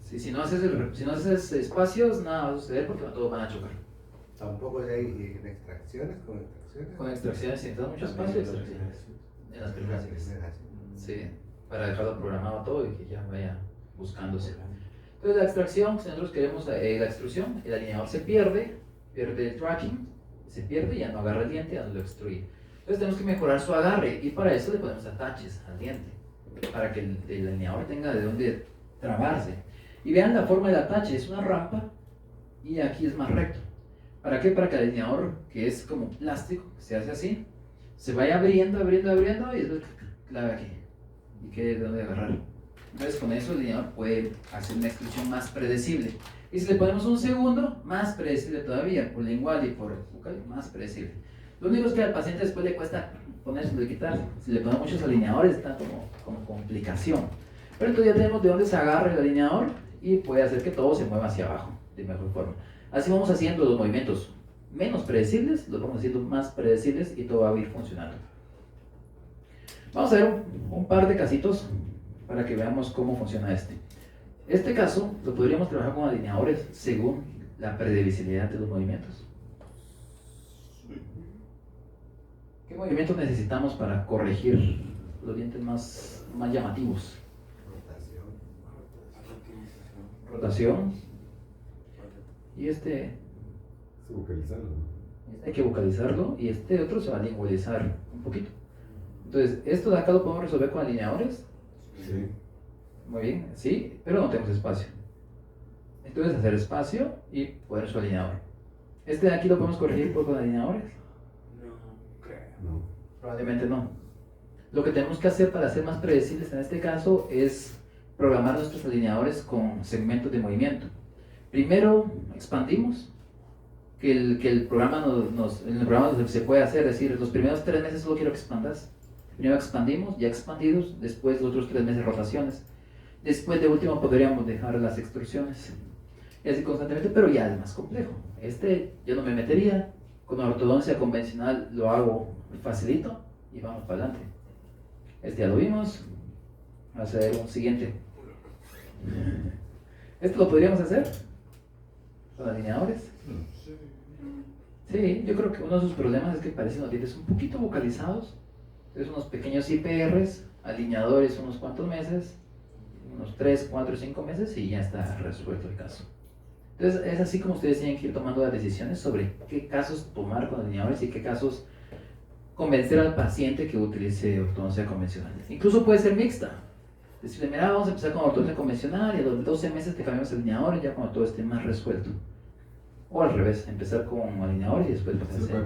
Si no haces espacios, nada va a suceder porque todos van a chocar. Tampoco hay en extracciones, con extracciones. Con extracciones necesitas mucho espacio. Extracciones. En las primeras. Sí, para dejarlo programado todo y que ya vaya buscándose. Entonces la extracción, si nosotros queremos la extrusión, el alineador se pierde el tracking, se pierde y ya no agarra el diente, ya no lo extruye. Entonces tenemos que mejorar su agarre y para eso le ponemos ataches al diente, para que el alineador tenga de dónde trabarse. Y vean la forma del atache, es una rampa y aquí es más recto. ¿Para qué? Para que el alineador, que es como plástico, se hace así, se vaya abriendo y después clave aquí y quede de dónde agarrar. Entonces con eso el alineador puede hacer una extrusión más predecible. Y si le ponemos un segundo, más predecible todavía, por lingual y por bucal, más predecible. Lo único es que al paciente después le cuesta ponerse y quitarse. Si le ponemos muchos alineadores está como complicación. Pero entonces ya tenemos de dónde se agarra el alineador y puede hacer que todo se mueva hacia abajo de mejor forma. Así vamos haciendo los movimientos menos predecibles, los vamos haciendo más predecibles y todo va a ir funcionando. Vamos a ver un par de casitos para que veamos cómo funciona este. Este caso lo podríamos trabajar con alineadores según la previsibilidad de los movimientos. ¿Qué movimientos necesitamos para corregir los dientes más llamativos? Rotación. Y este hay que vocalizarlo y este otro se va a lingualizar un poquito. Entonces, esto de acá lo podemos resolver con alineadores. Sí. Muy bien, sí, pero no tenemos espacio. Entonces, hacer espacio y poner su alineador. Este de aquí lo podemos corregir con alineadores. No. Probablemente no. Lo que tenemos que hacer para ser más predecibles en este caso es programar nuestros alineadores con segmentos de movimiento. Primero expandimos, que el programa en el programa se puede hacer, es decir, los primeros 3 meses solo quiero que expandas. Primero expandimos, ya expandidos, después los otros 3 meses rotaciones. Después de último podríamos dejar las extrusiones. Y así constantemente, pero ya es más complejo. Este yo no me metería, con la ortodoncia convencional lo hago facilito y vamos para adelante. Este ya lo vimos, vamos a ver un siguiente. ¿Esto lo podríamos hacer con alineadores? Sí, yo creo que uno de sus problemas es que parecen los dientes un poquito vocalizados. Entonces unos pequeños IPRs, alineadores unos cuantos meses, unos 3, 4, 5 meses y ya está resuelto el caso. Entonces es así como ustedes tienen que ir tomando las decisiones sobre qué casos tomar con alineadores y qué casos convencer al paciente que utilice ortodoncia convencional. Incluso puede ser mixta. Decirle, mira, vamos a empezar con ortodoncia convencional y a los 12 meses te cambiamos alineadores ya cuando todo esté más resuelto. O al revés, empezar con alineadores y después pasar.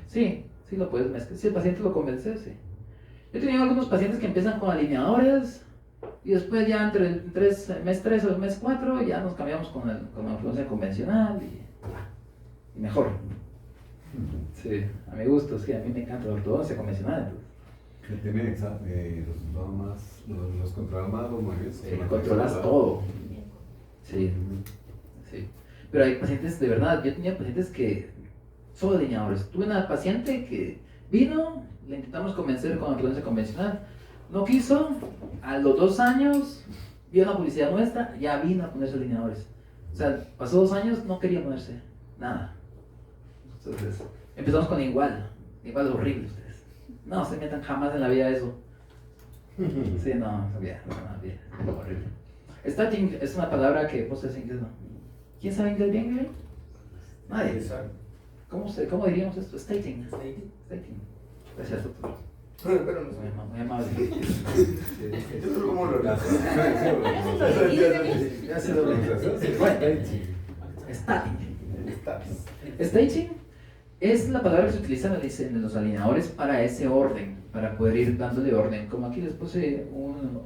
Sí, sí lo puedes mezclar. Si el paciente lo convence, sí. Yo he tenido algunos pacientes que empiezan con alineadores y después ya entre el mes 3 o el mes 4 ya nos cambiamos con la ortodoncia convencional y mejor. Sí, a mi gusto, sí, a mí me encanta la ortodoncia convencional. Que tiene resultados más, los controla más los movimientos. Controlas todo. Sí, sí. Pero hay pacientes, de verdad, yo tenía pacientes que solo alineadores. Tuve una paciente que vino, le intentamos convencer con ortodoncia convencional, no quiso, a los 2 años vio la publicidad nuestra, ya vino a ponerse alineadores. O sea, pasó 2 años, no quería ponerse nada. Entonces, empezamos con igual horrible ustedes. No se metan jamás en la vida eso. Sí, no, sabía, horrible. Starting es una palabra que vos sabés inglés, ¿no? ¿Quién sabe inglés bien, güey? Nadie. ¿Cómo diríamos esto? Stating. Gracias, doctor. Pero no sé. Muy amable. Eso es como lo La Ya se lo Bueno, staging es la palabra que se utiliza en los alineadores para ese orden, para poder ir dándole orden. Como aquí les puse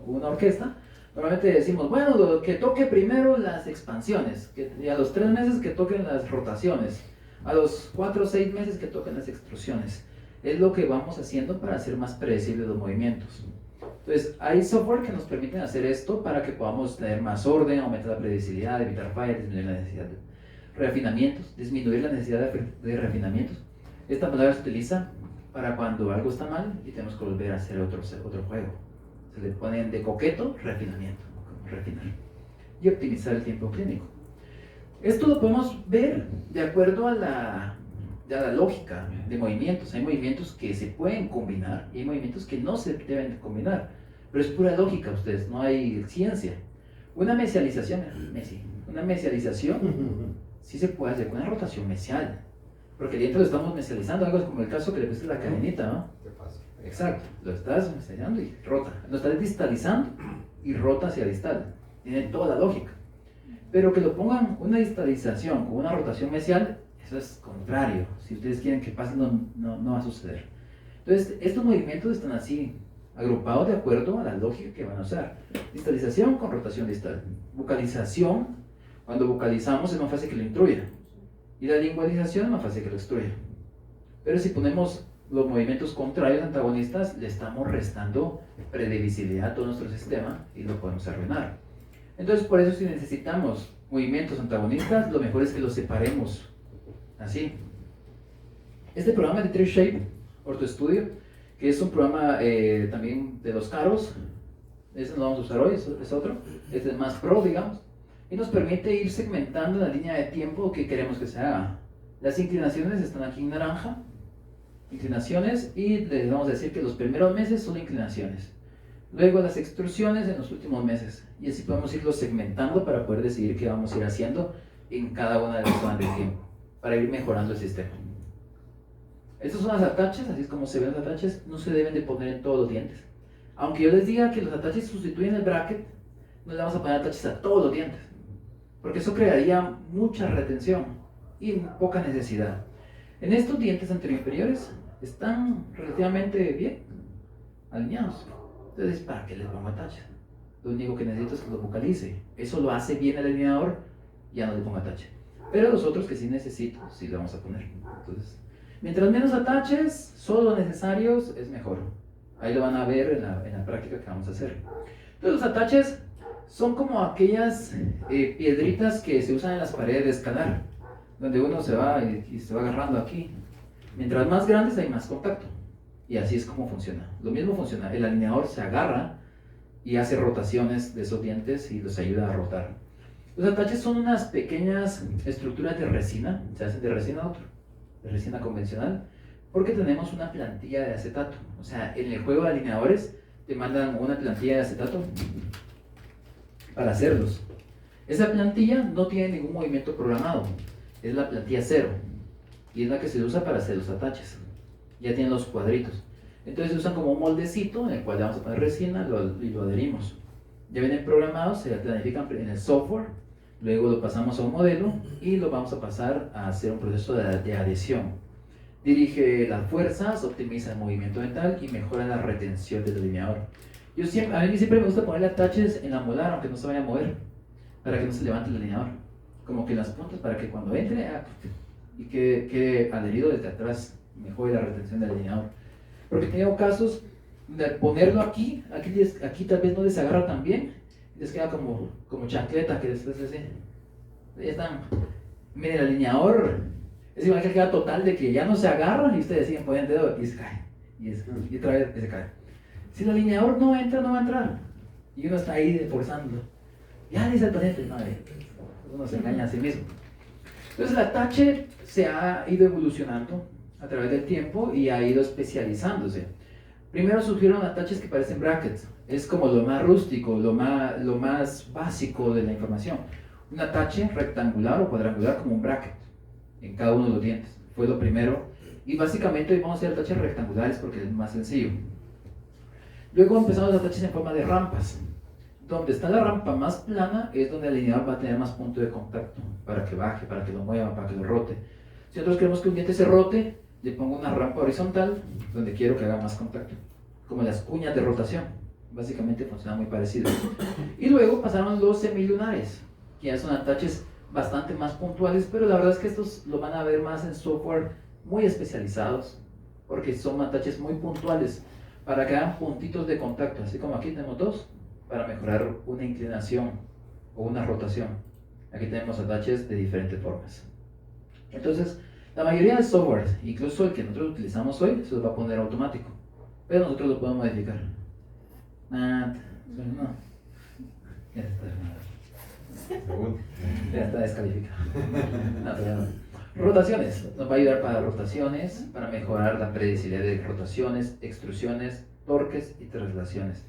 una orquesta, normalmente decimos, bueno, que toque primero las expansiones, y a los 3 meses que toquen las rotaciones, a los 4 o 6 meses que toquen las extrusiones. Es lo que vamos haciendo para hacer más predecibles los movimientos. Entonces, hay software que nos permiten hacer esto para que podamos tener más orden, aumentar la predecibilidad, evitar fallas, disminuir la necesidad de refinamientos, disminuir la necesidad de refinamientos. Esta palabra se utiliza para cuando algo está mal y tenemos que volver a hacer otro juego. Se le ponen de coqueto, refinamiento, refinar y optimizar el tiempo clínico. Esto lo podemos ver de acuerdo a la lógica de movimientos. Hay movimientos que se pueden combinar y hay movimientos que no se deben combinar, pero es pura lógica, ustedes, no hay ciencia. Una mesialización sí se puede hacer con una rotación mesial, porque el diente lo estamos mesializando, algo como el caso que le puse la cadenita, ¿no? ¿Qué pasa? Exacto, lo estás mesializando y rota, lo estás distalizando y rota hacia distal, tiene toda la lógica. Pero que lo pongan una distalización con una rotación mesial, eso es contrario. Si ustedes quieren que pase, no va a suceder. Entonces, estos movimientos están así, agrupados de acuerdo a la lógica que van a usar. Distalización con rotación distal. Vocalización, cuando vocalizamos es más fácil que lo intruya. Y la lingualización es más fácil que lo extruya. Pero si ponemos los movimientos contrarios antagonistas, le estamos restando previsibilidad a todo nuestro sistema y lo podemos arruinar. Entonces, por eso si necesitamos movimientos antagonistas, lo mejor es que los separemos así. Este programa de TreeShape OrthoStudio, que es un programa también de los caros, ese no lo vamos a usar hoy, es otro, este es más pro, digamos, y nos permite ir segmentando la línea de tiempo que queremos que se haga. Las inclinaciones están aquí en naranja, inclinaciones, y les vamos a decir que los primeros meses son inclinaciones. Luego las extrusiones en los últimos meses, y así podemos irlo segmentando para poder decidir qué vamos a ir haciendo en cada una de las zonas del tiempo, para ir mejorando el sistema. Estos son los ataches, así es como se ven los ataches, no se deben de poner en todos los dientes. Aunque yo les diga que los ataches sustituyen el bracket, no le vamos a poner ataches a todos los dientes, porque eso crearía mucha retención y poca necesidad. En estos dientes anterior-inferiores están relativamente bien alineados. Entonces, ¿para qué les pongo ataches? Lo único que necesito es que lo vocalice. Eso lo hace bien el alineador, ya no le pongo atache. Pero los otros que sí necesito, sí le vamos a poner. Entonces, mientras menos ataches, solo necesarios, es mejor. Ahí lo van a ver en la práctica que vamos a hacer. Entonces, los ataches son como aquellas piedritas que se usan en las paredes de escalar, donde uno se va y se va agarrando aquí. Mientras más grandes hay más contacto. Y así es como funciona. Lo mismo funciona. El alineador se agarra y hace rotaciones de esos dientes y los ayuda a rotar. Los ataches son unas pequeñas estructuras de resina. Se hacen de resina otro, de resina convencional, porque tenemos una plantilla de acetato. O sea, en el juego de alineadores te mandan una plantilla de acetato para hacerlos. Esa plantilla no tiene ningún movimiento programado. Es la plantilla 0. Y es la que se usa para hacer los ataches. Ya tienen los cuadritos. Entonces se usan como un moldecito en el cual le vamos a poner resina y lo adherimos. Ya vienen programados, se planifican en el software, luego lo pasamos a un modelo y lo vamos a pasar a hacer un proceso de adhesión. Dirige las fuerzas, optimiza el movimiento dental y mejora la retención del alineador. A mí siempre me gusta ponerle ataches en la molar, aunque no se vaya a mover, para que no se levante el alineador. Como que en las puntas, para que cuando entre y quede adherido desde atrás, mejore la retención del alineador. Porque he tenido casos de ponerlo aquí tal vez no les agarra tan bien, y les queda como chancleta, que después así. Ya están. Miren, el alineador es igual que queda total de que ya no se agarra y ustedes siguen poniendo el dedo y se cae. Y otra vez se cae. Si el alineador no entra, no va a entrar. Y uno está ahí forzándolo. Ya dice el paciente, no, uno se engaña a sí mismo. Entonces el atache se ha ido evolucionando a través del tiempo y ha ido especializándose. Primero surgieron ataches que parecen brackets. Es como lo más rústico, lo más básico de la información. Un atache rectangular o cuadrangular como un bracket en cada uno de los dientes. Fue lo primero. Y básicamente hoy vamos a hacer ataches rectangulares porque es más sencillo. Luego empezamos los ataches en forma de rampas. Donde está la rampa más plana es donde el alineador va a tener más punto de contacto para que baje, para que lo mueva, para que lo rote. Si nosotros queremos que un diente se rote, le pongo una rampa horizontal donde quiero que haga más contacto, como las cuñas de rotación. Básicamente funciona muy parecido. Y luego pasaron los semilunares, que ya son ataches bastante más puntuales, pero la verdad es que estos lo van a ver más en software muy especializados, porque son ataches muy puntuales para que hagan puntitos de contacto, así como aquí tenemos dos, para mejorar una inclinación o una rotación. Aquí tenemos ataches de diferentes formas. Entonces, la mayoría de software, incluso el que nosotros utilizamos hoy, se los va a poner automático, pero nosotros lo podemos modificar. No. Ya está. Según. Ya está descalificado. No, todavía no. Rotaciones. Nos va a ayudar para rotaciones, para mejorar la predecibilidad de rotaciones, extrusiones, torques y traslaciones.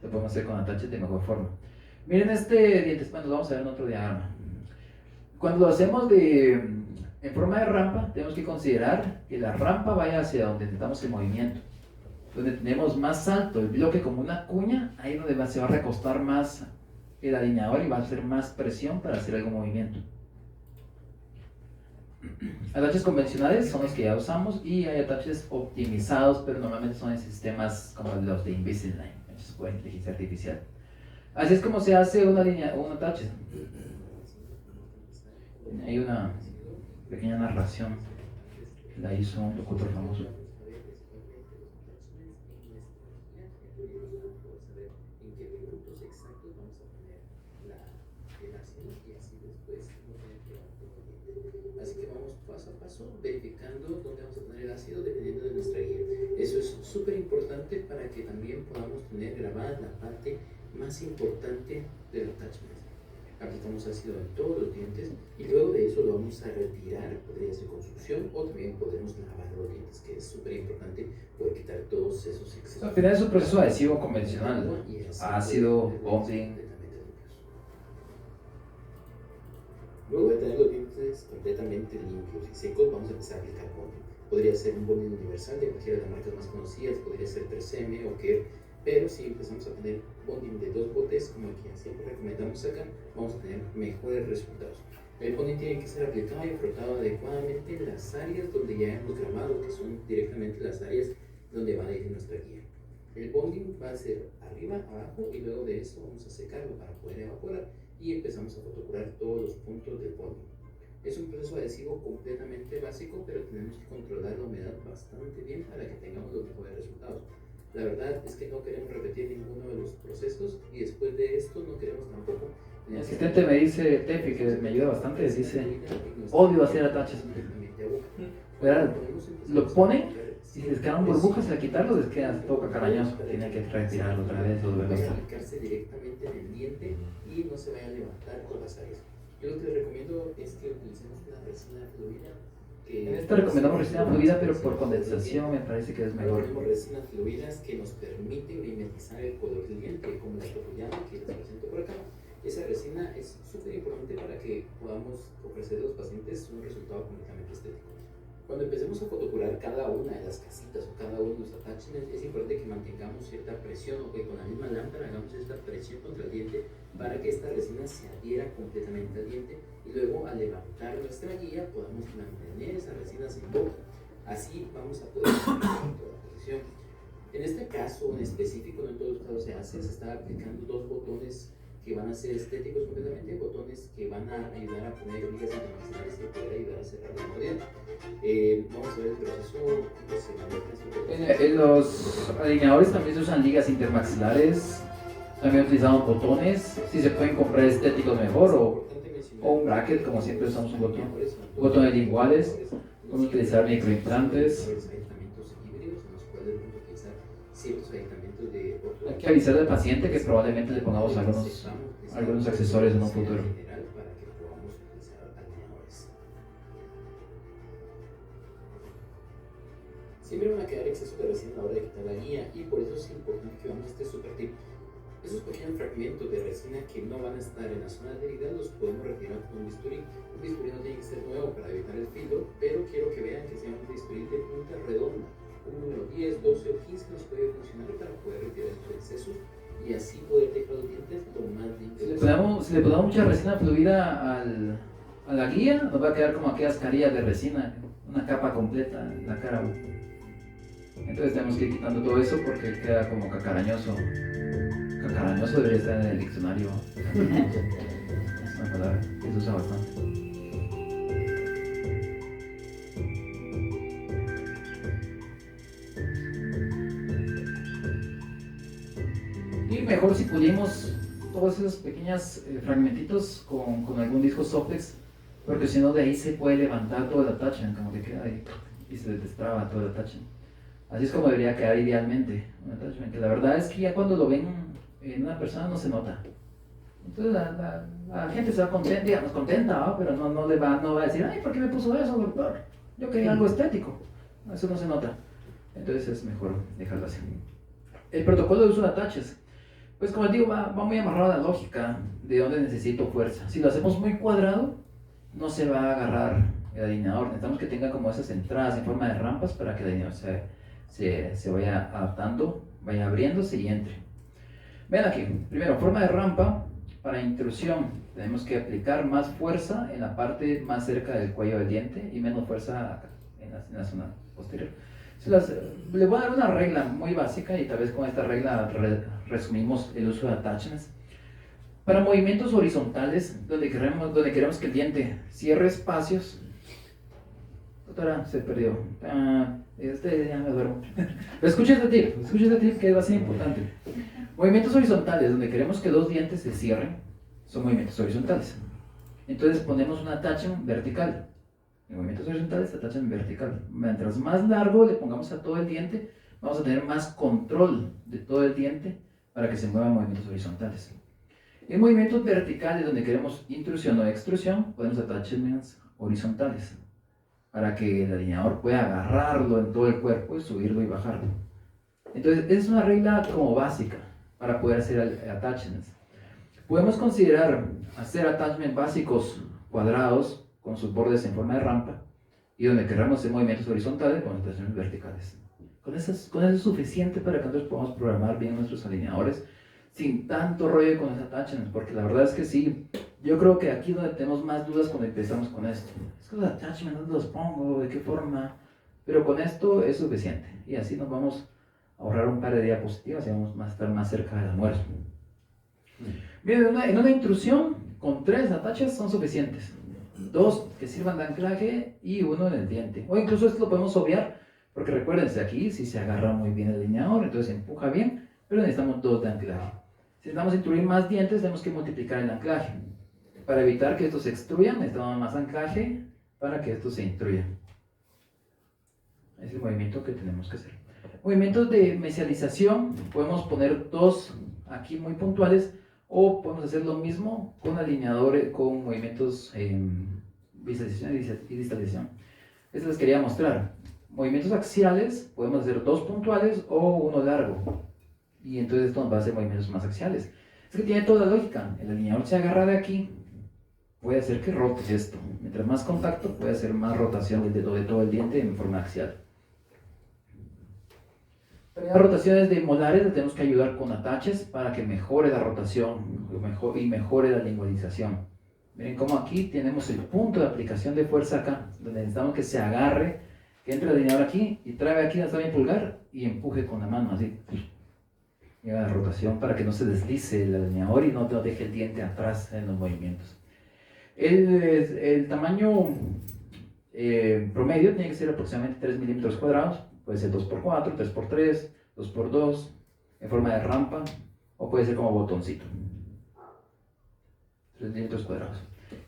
Lo podemos hacer con ataches de mejor forma. Miren este diente, bueno, lo vamos a ver en otro diagrama. Cuando lo hacemos en forma de rampa, tenemos que considerar que la rampa vaya hacia donde necesitamos el movimiento. Donde tenemos más alto el bloque como una cuña, ahí es donde se va a recostar más el alineador y va a hacer más presión para hacer algún movimiento. Ataches convencionales son los que ya usamos y hay ataches optimizados, pero normalmente son en sistemas como los de Invisalign, hechos por inteligencia artificial. Así es como se hace un atache. Hay una pequeña narración que la hizo un locutor famoso. Así que vamos paso a paso verificando dónde vamos a poner el ácido dependiendo de nuestra guía. Eso es súper importante para que también podamos tener grabada la parte más importante del attachment. Aplicamos ácido en todos los dientes y luego de eso lo vamos a retirar, podría ser con succión o también podemos lavar los dientes, que es súper importante poder quitar todos esos excesos. Al final es un proceso adhesivo convencional, ácido, bonding. Luego de tener los dientes completamente limpios y secos, vamos a empezar a aplicar bonding. Podría ser un bonding universal de cualquiera de las marcas más conocidas, podría ser 3M o Kerr, pero si empezamos a poner bonding de 2 botes, como el que siempre recomendamos acá, vamos a tener mejores resultados. El bonding tiene que ser aplicado y frotado adecuadamente en las áreas donde ya hemos grabado, que son directamente las áreas donde va a ir nuestra guía. El bonding va a ser arriba, abajo y luego de eso vamos a secarlo para poder evaporar y empezamos a fotocurar todos los puntos del bonding. Es un proceso adhesivo completamente básico, pero tenemos que controlar la humedad bastante bien para que tengamos los mejores resultados. La verdad es que no queremos repetir ninguno de los procesos y después de esto no queremos tampoco... Mi asistente me dice, Tefi, que me ayuda bastante, dice, odio hacer ataches. Lo ponen y les quedan burbujas y al quitarlo les queda todo cacarañoso. Tiene que retirarlo otra vez, lo Puede vuelve a aplicarse directamente en el diente y no se vaya a levantar por las áreas. Yo lo que les recomiendo es que utilicemos una resina fluida. En esta recomendamos resina fluida, pero por condensación me parece que es mejor. Tenemos resinas fluidas que nos permiten mimetizar el color del diente, como la topuyana que les presento por acá. Esa resina es súper importante para que podamos ofrecer a los pacientes un resultado completamente estético. Cuando empecemos a fotocurar cada una de las casitas o cada uno de los attachments, es importante que mantengamos cierta presión o que con la misma lámpara hagamos esta presión contra el diente para que esta resina se adhiera completamente al diente y luego al levantar nuestra guía podamos mantener esa resina sin boca. Así vamos a poder mantener toda la posición. En este caso en específico, no en todos los casos se hace, se está aplicando 2 botones que van a ser estéticos completamente, botones que van a ayudar a poner ligas internacionales y poder ayudar a cerrar la mordida. Vamos a ver el proceso que se maneja. En los alineadores también se usan ligas intermaxilares, también utilizamos botones, si se pueden comprar estéticos mejor o un bracket, como siempre usamos un botón. Botones linguales, podemos utilizar microimplantes. Hay que avisarle al paciente que probablemente le pongamos algunos accesorios en un futuro. Siempre van a quedar excesos de resina a la hora de quitar la guía y por eso es importante que hagamos este super tip. Esos pequeños fragmentos de resina que no van a estar en la zona de herida los podemos retirar con un bisturí. Un bisturí no tiene que ser nuevo para evitar el filo, pero quiero que vean que sea un bisturí de punta redonda. unos 10, 12 o 15 nos puede funcionar para poder retirar esos excesos y así poder dejar los dientes lo más limpios. Si le ponemos mucha resina fluida a la guía, nos va a quedar como aquellas carillas de resina, una capa completa en la cara. Entonces tenemos que ir quitando todo eso porque queda como cacarañoso. Cacarañoso debería estar en el diccionario. Es una palabra que se usa bastante. Y mejor si pulimos todos esos pequeños fragmentitos con algún disco Softex, porque si no de ahí se puede levantar todo el attachment, como que queda ahí y se destraba todo el attachment. Así es como debería quedar idealmente un attachment, que la verdad es que ya cuando lo ven en una persona no se nota. Entonces la gente se va contenta, digamos, contenta, ¿no? Pero no va a decir, ay, ¿por qué me puso eso, doctor? Yo quería algo estético. Eso no se nota. Entonces es mejor dejarlo así. El protocolo de uso de attaches. Pues como les digo, va muy amarrado a la lógica de donde necesito fuerza. Si lo hacemos muy cuadrado, no se va a agarrar el alineador. Necesitamos que tenga como esas entradas en forma de rampas para que el alineador se vaya adaptando, vaya abriéndose y entre. Vean aquí, primero, forma de rampa para intrusión. Tenemos que aplicar más fuerza en la parte más cerca del cuello del diente y menos fuerza acá, en la zona posterior. Le voy a dar una regla muy básica y tal vez con esta regla resumimos el uso de attachments. Para movimientos horizontales, donde queremos que el diente cierre espacios. Doctora, se perdió. Ya me duermo. Pero escucha este tip que es bastante importante. Movimientos horizontales, donde queremos que dos dientes se cierren, son movimientos horizontales. Entonces ponemos un attachment vertical. En movimientos horizontales se atachan en vertical. Mientras más largo le pongamos a todo el diente, vamos a tener más control de todo el diente para que se muevan movimientos horizontales. En movimientos verticales, donde queremos intrusión o extrusión, ponemos attachments horizontales para que el alineador pueda agarrarlo en todo el cuerpo y subirlo y bajarlo. Entonces, esa es una regla como básica para poder hacer attachments. Podemos considerar hacer attachments básicos cuadrados con sus bordes en forma de rampa y donde queramos hacer movimientos horizontales con attachments verticales. Con eso es suficiente para que nosotros podamos programar bien nuestros alineadores sin tanto rollo con los attachments, porque la verdad es que sí, yo creo que aquí donde tenemos más dudas cuando empezamos con esto. Es que los attachments, ¿dónde los pongo? ¿De qué forma? Pero con esto es suficiente y así nos vamos a ahorrar un par de diapositivas y vamos a estar más cerca del almuerzo. Bien, en una intrusión con 3 attaches son suficientes. 2 que sirvan de anclaje y 1 en el diente. O incluso esto lo podemos obviar, porque recuérdense aquí si se agarra muy bien el alineador, entonces se empuja bien, pero necesitamos 2 de anclaje. Si necesitamos intruir más dientes, tenemos que multiplicar el anclaje. Para evitar que estos se extruyan, necesitamos más anclaje para que estos se intruyan. Es el movimiento que tenemos que hacer. Movimientos de mesialización, podemos poner 2 aquí muy puntuales, o podemos hacer lo mismo con alineadores, con movimientos visualización y distalización. Estas les quería mostrar. Movimientos axiales, podemos hacer 2 puntuales o 1 largo. Y entonces esto nos va a hacer movimientos más axiales. Es que tiene toda la lógica. El alineador se agarra de aquí, puede hacer que rote esto. Mientras más contacto, puede hacer más rotación de todo el diente en forma axial. Para las rotaciones de molares le tenemos que ayudar con attaches para que mejore la rotación y mejore la lingualización. Miren cómo aquí tenemos el punto de aplicación de fuerza acá, donde necesitamos que se agarre, que entre el alineador aquí y trae aquí hasta mi pulgar y empuje con la mano así. Y haga la rotación para que no se deslice el alineador y no deje el diente atrás en los movimientos. El tamaño promedio tiene que ser aproximadamente 3 milímetros cuadrados. Puede ser 2x4, 3x3, 2x2, en forma de rampa, o puede ser como botoncito. 3 milímetros cuadrados.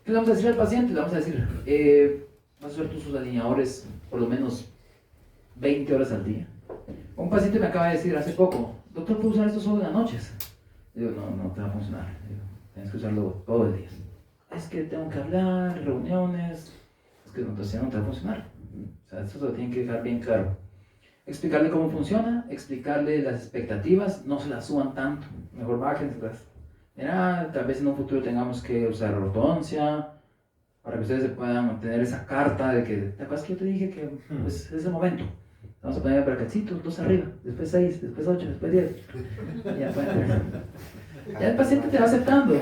¿Qué le vamos a decir al paciente? Le vamos a decir, vas a usar tus alineadores por lo menos 20 horas al día. Un paciente me acaba de decir hace poco, doctor, ¿puedo usar esto solo en las noches? Digo, no te va a funcionar. Digo, tienes que usarlo todo el día. Es que tengo que hablar, reuniones, es que entonces no te va a funcionar. O sea, eso se lo tienen que dejar bien claro. Explicarle cómo funciona, explicarle las expectativas, no se las suban tanto, mejor bájenselas. Mira, tal vez en un futuro tengamos que usar ortodoncia, para que ustedes se puedan obtener esa carta de que, ¿te acuerdas que yo te dije que pues, es el momento? Vamos a poner el bracketcito, 2 arriba, después 6, después 8, después 10. Ya, bueno. Ya el paciente te va aceptando.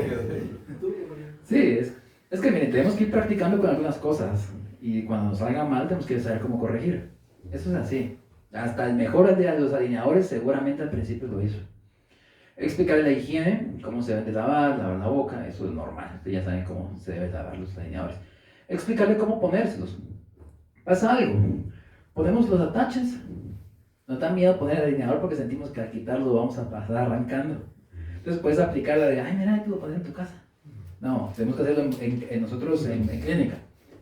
Sí, es que miren, tenemos que ir practicando con algunas cosas y cuando nos salga mal tenemos que saber cómo corregir. Eso es así. Hasta el mejor de los alineadores seguramente al principio lo hizo. Explicarle la higiene, cómo se deben de lavar la boca, eso es normal. Ustedes ya saben cómo se deben lavar los alineadores. Explicarle cómo ponérselos. Pasa algo. Ponemos los ataches. Nos da miedo poner el alineador porque sentimos que al quitarlo vamos a pasar arrancando. Entonces puedes aplicar la de, ay, mira, tú lo pones en tu casa. No, tenemos que hacerlo nosotros en clínica.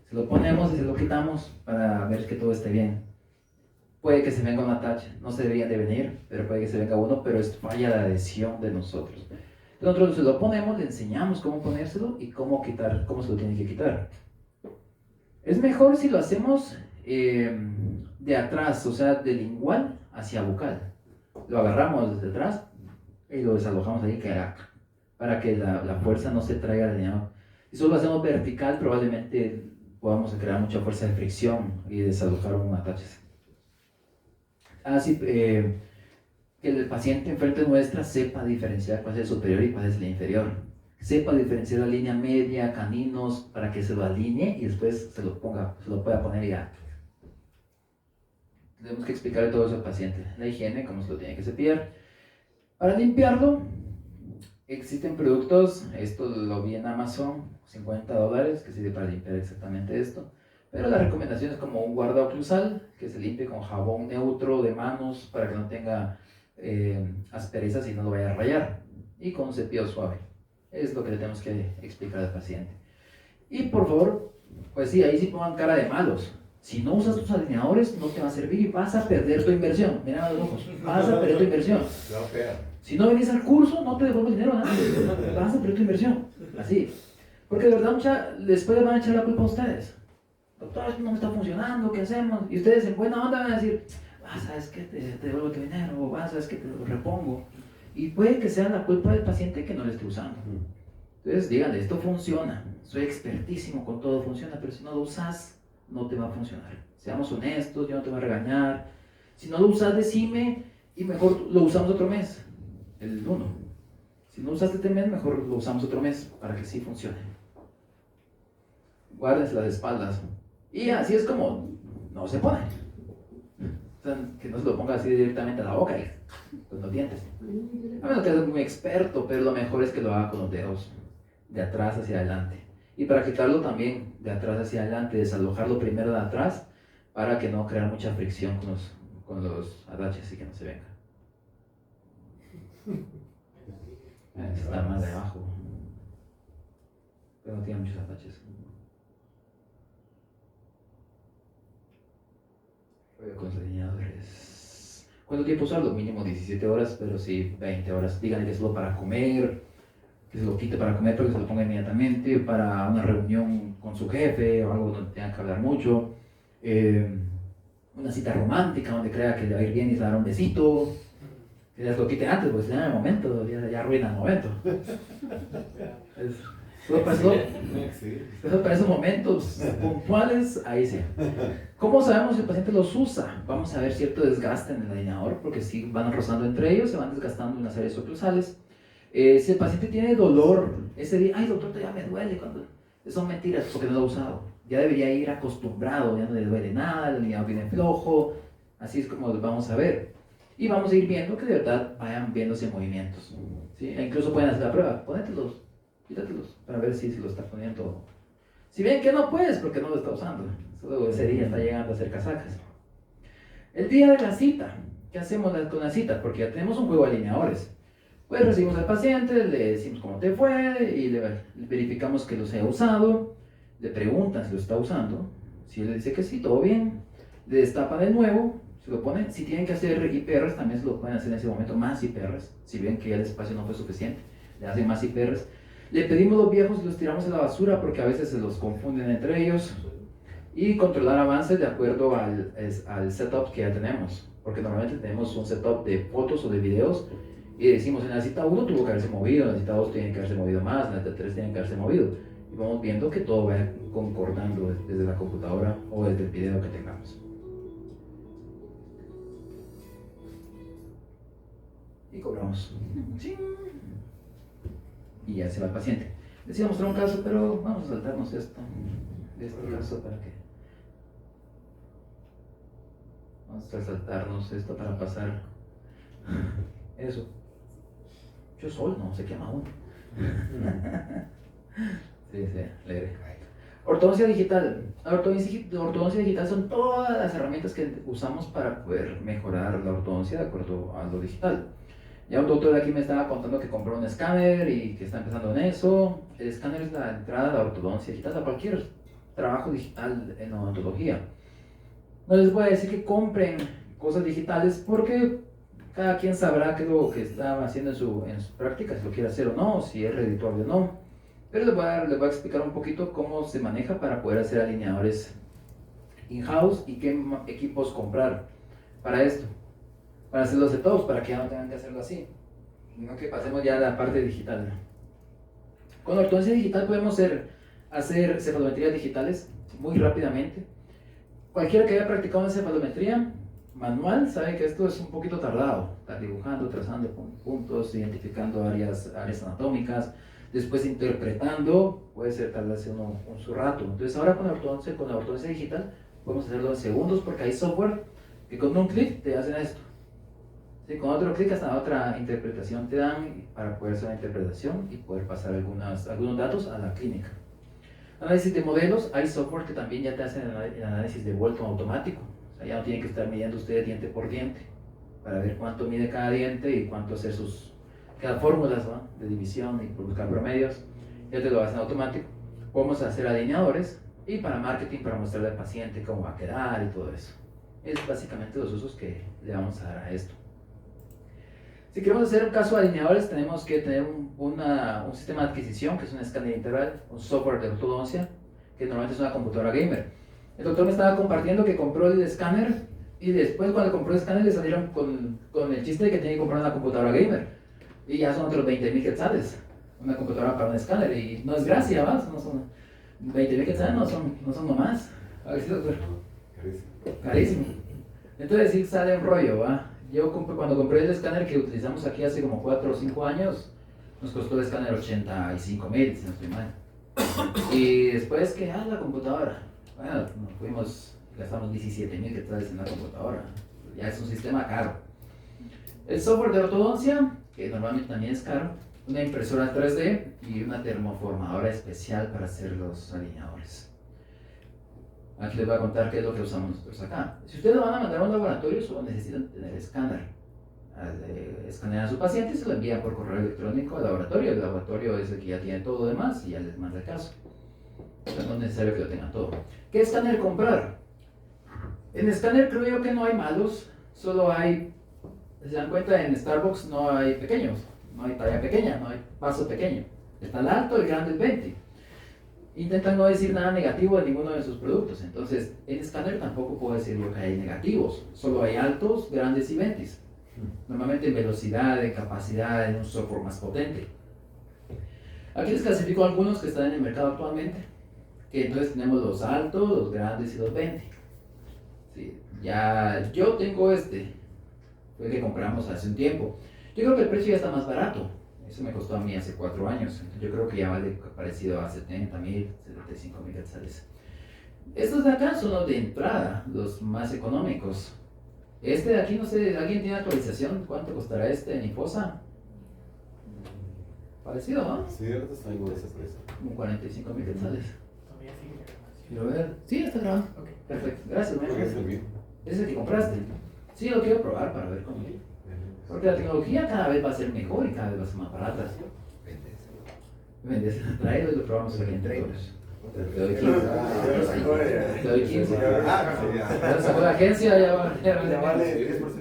Se lo ponemos y se lo quitamos para ver que todo esté bien. Puede que se venga un atache, no se debería de venir, pero puede que se venga uno, pero es falla la adhesión de nosotros. Nosotros se lo ponemos, le enseñamos cómo ponérselo y cómo cómo se lo tiene que quitar. Es mejor si lo hacemos de atrás, o sea, de lingual hacia bucal. Lo agarramos desde atrás y lo desalojamos ahí, para que la fuerza no se traiga al alineador. Si solo lo hacemos vertical, probablemente podamos crear mucha fuerza de fricción y desalojar un atache. Así que el paciente enfrente nuestra sepa diferenciar cuál es el superior y cuál es el inferior. Sepa diferenciar la línea media, caninos, para que se lo alinee y después se lo pueda poner ya. Tenemos que explicarle todo eso al paciente. La higiene, cómo se lo tiene que cepillar. Para limpiarlo, existen productos, esto lo vi en Amazon, $50, que sirve para limpiar exactamente esto. Pero la recomendación es como un guardaoclusal, que se limpie con jabón neutro de manos para que no tenga asperezas y no lo vaya a rayar. Y con un cepillo suave. Es lo que le tenemos que explicar al paciente. Y por favor, pues sí, ahí sí pongan cara de malos. Si no usas tus alineadores, no te va a servir y vas a perder tu inversión. Mira a los ojos, vas a perder tu inversión. Si no venís al curso, no te devuelvo el dinero, nada. Vas a perder tu inversión. Así. Porque de verdad, después le van a echar la culpa a ustedes. Doctor, esto no me está funcionando, ¿qué hacemos? Y ustedes en buena onda van a decir, sabes que te devuelvo tu dinero, o sabes que te lo repongo. Y puede que sea la culpa del paciente que no lo esté usando. Entonces díganle, esto funciona, soy expertísimo con todo, funciona, pero si no lo usas, no te va a funcionar. Seamos honestos, yo no te voy a regañar. Si no lo usas, decime y mejor lo usamos otro mes, el 1. Si no usaste este mes, mejor lo usamos otro mes para que sí funcione. Guárdense las espaldas. Y así es como no se pone. O sea, que no se lo ponga así directamente a la boca y con los dientes. A menos que seas muy experto, pero lo mejor es que lo haga con los dedos de atrás hacia adelante. Y para quitarlo también de atrás hacia adelante, desalojarlo primero de atrás para que no crear mucha fricción con los ataches y que no se venga. Está más de abajo. Pero no tiene muchos ataches. Con los alineadores. ¿Cuánto tiempo usarlo? Mínimo 17 horas, pero sí 20 horas. Díganle que es solo para comer, que se lo quite para comer, pero que se lo ponga inmediatamente, para una reunión con su jefe o algo donde tengan que hablar mucho. Una cita romántica donde crea que le va a ir bien y se dará un besito. Que se lo quite antes, porque si no en el momento, ya arruina el momento. Solo para esos momentos puntuales, ahí sí. ¿Cómo sabemos si el paciente los usa? Vamos a ver cierto desgaste en el alineador, porque si van rozando entre ellos, se van desgastando unas áreas oclusales. Si el paciente tiene dolor ese día, ay doctor, ya me duele, son mentiras porque no lo ha usado. Ya debería ir acostumbrado, ya no le duele nada, el alineador viene flojo, así es como lo vamos a ver. Y vamos a ir viendo que de verdad vayan viéndose movimientos. ¿Sí? E incluso pueden hacer la prueba, pónetelos, quítatelos, para ver si lo está poniendo. Si ven que no puedes, porque no lo está usando, solo ese día está llegando a hacer casacas. El día de la cita, ¿qué hacemos con la cita? Porque ya tenemos un juego de alineadores. Pues recibimos al paciente, le decimos cómo te fue y le verificamos que los haya usado, le preguntan si lo está usando, si él dice que sí, todo bien, le destapa de nuevo, se lo ponen, si tienen que hacer IPRs también se lo pueden hacer en ese momento, más IPRs, si ven que ya el espacio no fue suficiente, le hacen más IPRs. Le pedimos los viejos y los tiramos a la basura porque a veces se los confunden entre ellos y controlar avances de acuerdo al setup que ya tenemos, porque normalmente tenemos un setup de fotos o de videos y decimos en la cita 1 tuvo que haberse movido, en la cita 2 tiene que haberse movido más, en la cita 3 tiene que haberse movido y vamos viendo que todo va concordando desde la computadora o desde el video que tengamos. y cobramos. ¡Ching! Y ya se va el paciente. Les iba a mostrar un caso, pero vamos a saltarnos esto, de este caso para que... Vamos a saltarnos esto para pasar eso. Yo sol, no, se quema uno. Sí, alegre. Ortodoncia digital. La ortodoncia digital son todas las herramientas que usamos para poder mejorar la ortodoncia de acuerdo a lo digital. Ya un doctor de aquí me estaba contando que compró un escáner y que está empezando en eso. El escáner es la entrada a la ortodoncia digital, a cualquier trabajo digital en odontología. No les voy a decir que compren cosas digitales porque cada quien sabrá qué es lo que está haciendo en su práctica, si lo quiere hacer o no, si es redituable o no. Pero les voy a explicar un poquito cómo se maneja para poder hacer alineadores in-house y qué equipos comprar para esto. Para hacerlo de todos, para que ya no tengan que hacerlo así. Sino que pasemos ya a la parte digital. Con ortodoncia digital podemos hacer cefalometrías digitales muy rápidamente. Cualquiera que haya practicado una cefalometría manual sabe que esto es un poquito tardado. Estar dibujando, trazando puntos, identificando áreas anatómicas, después interpretando, puede ser tardarse un su rato. Entonces ahora con la ortodoncia digital podemos hacerlo en segundos porque hay software que con un clic te hacen esto. Sí, con otro clic hasta otra interpretación te dan para poder hacer una interpretación y poder pasar algunos datos a la clínica. Análisis de modelos, hay software que también ya te hacen el análisis de vuelto automático. O sea, ya no tienen que estar midiendo ustedes diente por diente para ver cuánto mide cada diente y cuánto hacer cada fórmulas, ¿no?, de división y buscar promedios. Ya te lo hacen automático. Podemos hacer alineadores y para marketing, para mostrarle al paciente cómo va a quedar y todo eso. Es básicamente los usos que le vamos a dar a esto. Si queremos hacer un caso de alineadores, tenemos que tener un sistema de adquisición, que es un escáner integral, un software de ortodoncia, que normalmente es una computadora gamer. El doctor me estaba compartiendo que compró el escáner y después cuando compró el escáner le salieron con el chiste de que tiene que comprar una computadora gamer. Y ya son otros 20,000 quetzales, una computadora para un escáner, y no es gracia, ¿va? No son 20,000 quetzales, no son nomás. A ver si doctor. Carísimo. Entonces sí sale un rollo, ¿va? Yo cuando compré el escáner que utilizamos aquí hace como 4 o 5 años, nos costó el escáner 85,000, si no estoy mal. Y después que, la computadora. Bueno, nos fuimos, gastamos 17,000 quetzales en la computadora. Ya es un sistema caro. El software de ortodoncia, que normalmente también es caro, una impresora 3D y una termoformadora especial para hacer los alineadores. Aquí les voy a contar qué es lo que usamos nosotros acá. Si ustedes lo van a mandar a un laboratorio, solo necesitan tener escáner. Escanean a su paciente y se lo envían por correo electrónico al laboratorio. El laboratorio es el que ya tiene todo lo demás y ya les manda el caso. Entonces no es necesario que lo tengan todo. ¿Qué escáner comprar? En escáner creo yo que no hay malos, solo hay, si se dan cuenta, en Starbucks no hay pequeños, no hay talla pequeña, no hay paso pequeño. Está el alto, el grande, el 20. Intentan no decir nada negativo de ninguno de sus productos. Entonces, en escáner tampoco puedo decir yo que hay negativos. Solo hay altos, grandes y 20. Normalmente en velocidad, en capacidad, en un software más potente. Aquí les clasifico algunos que están en el mercado actualmente. Que entonces tenemos los altos, los grandes y los 20. Sí, ya yo tengo fue el que compramos hace un tiempo. Yo creo que el precio ya está más barato. Eso me costó a mí hace 4 años. Yo creo que ya vale parecido a 70,000, 75,000 quetzales. Estos de acá son los de entrada, los más económicos. Este de aquí, no sé, ¿alguien tiene actualización? ¿Cuánto costará en Infosa? Parecido, ¿no? Sí, ahorita está igual ese precio. Como 45,000 quetzales. Todavía sigue la grabación. Quiero ver. Sí, está grabando. Ok. Perfecto, gracias. Porque es el mío. ¿Ese es el que compraste? Sí, lo quiero probar para ver cómo. Porque la tecnología cada vez va a ser mejor y cada vez va a ser más barata. Vendes, traerlo y lo probamos aquí entre todos. Te doy 15. Te doy 15. Ya sacó la agencia, ya vale 10% más.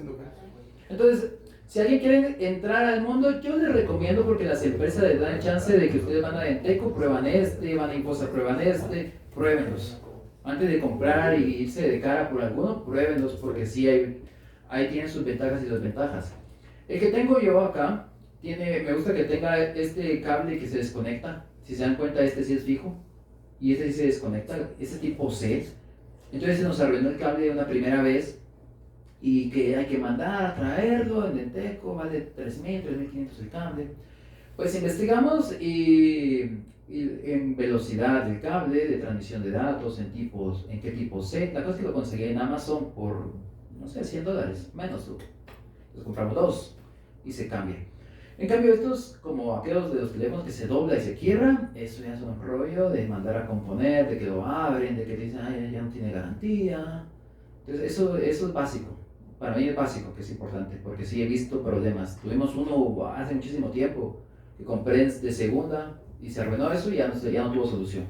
Entonces, si alguien quiere entrar al mundo, yo les recomiendo porque las empresas les dan chance de que ustedes van a Denteco, prueban van a Infosa, pruébenlos. Antes de comprar y irse de cara por alguno, pruébenlos porque sí ahí tienen sus ventajas y desventajas. El que tengo yo acá, me gusta que tenga este cable que se desconecta. Si se dan cuenta, este sí es fijo y este sí se desconecta, este tipo C. Entonces se nos arruinó el cable una primera vez y que hay que mandar a traerlo en Denteco, vale 3.000, 3.500 el cable. Pues investigamos y en velocidad del cable, de transmisión de datos, en qué tipo C. La cosa es que lo conseguí en Amazon por, no sé, $100, menos. Entonces compramos 2 y se cambia. En cambio estos, como aquellos de los teléfonos que se dobla y se quiebra, eso ya es un rollo de mandar a componer, de que lo abren, de que dicen, ay, ya no tiene garantía. Entonces eso es básico. Para mí es básico, que es importante, porque sí he visto problemas. Tuvimos uno hace muchísimo tiempo que compré de segunda y se arruinó eso y ya no tuvo solución.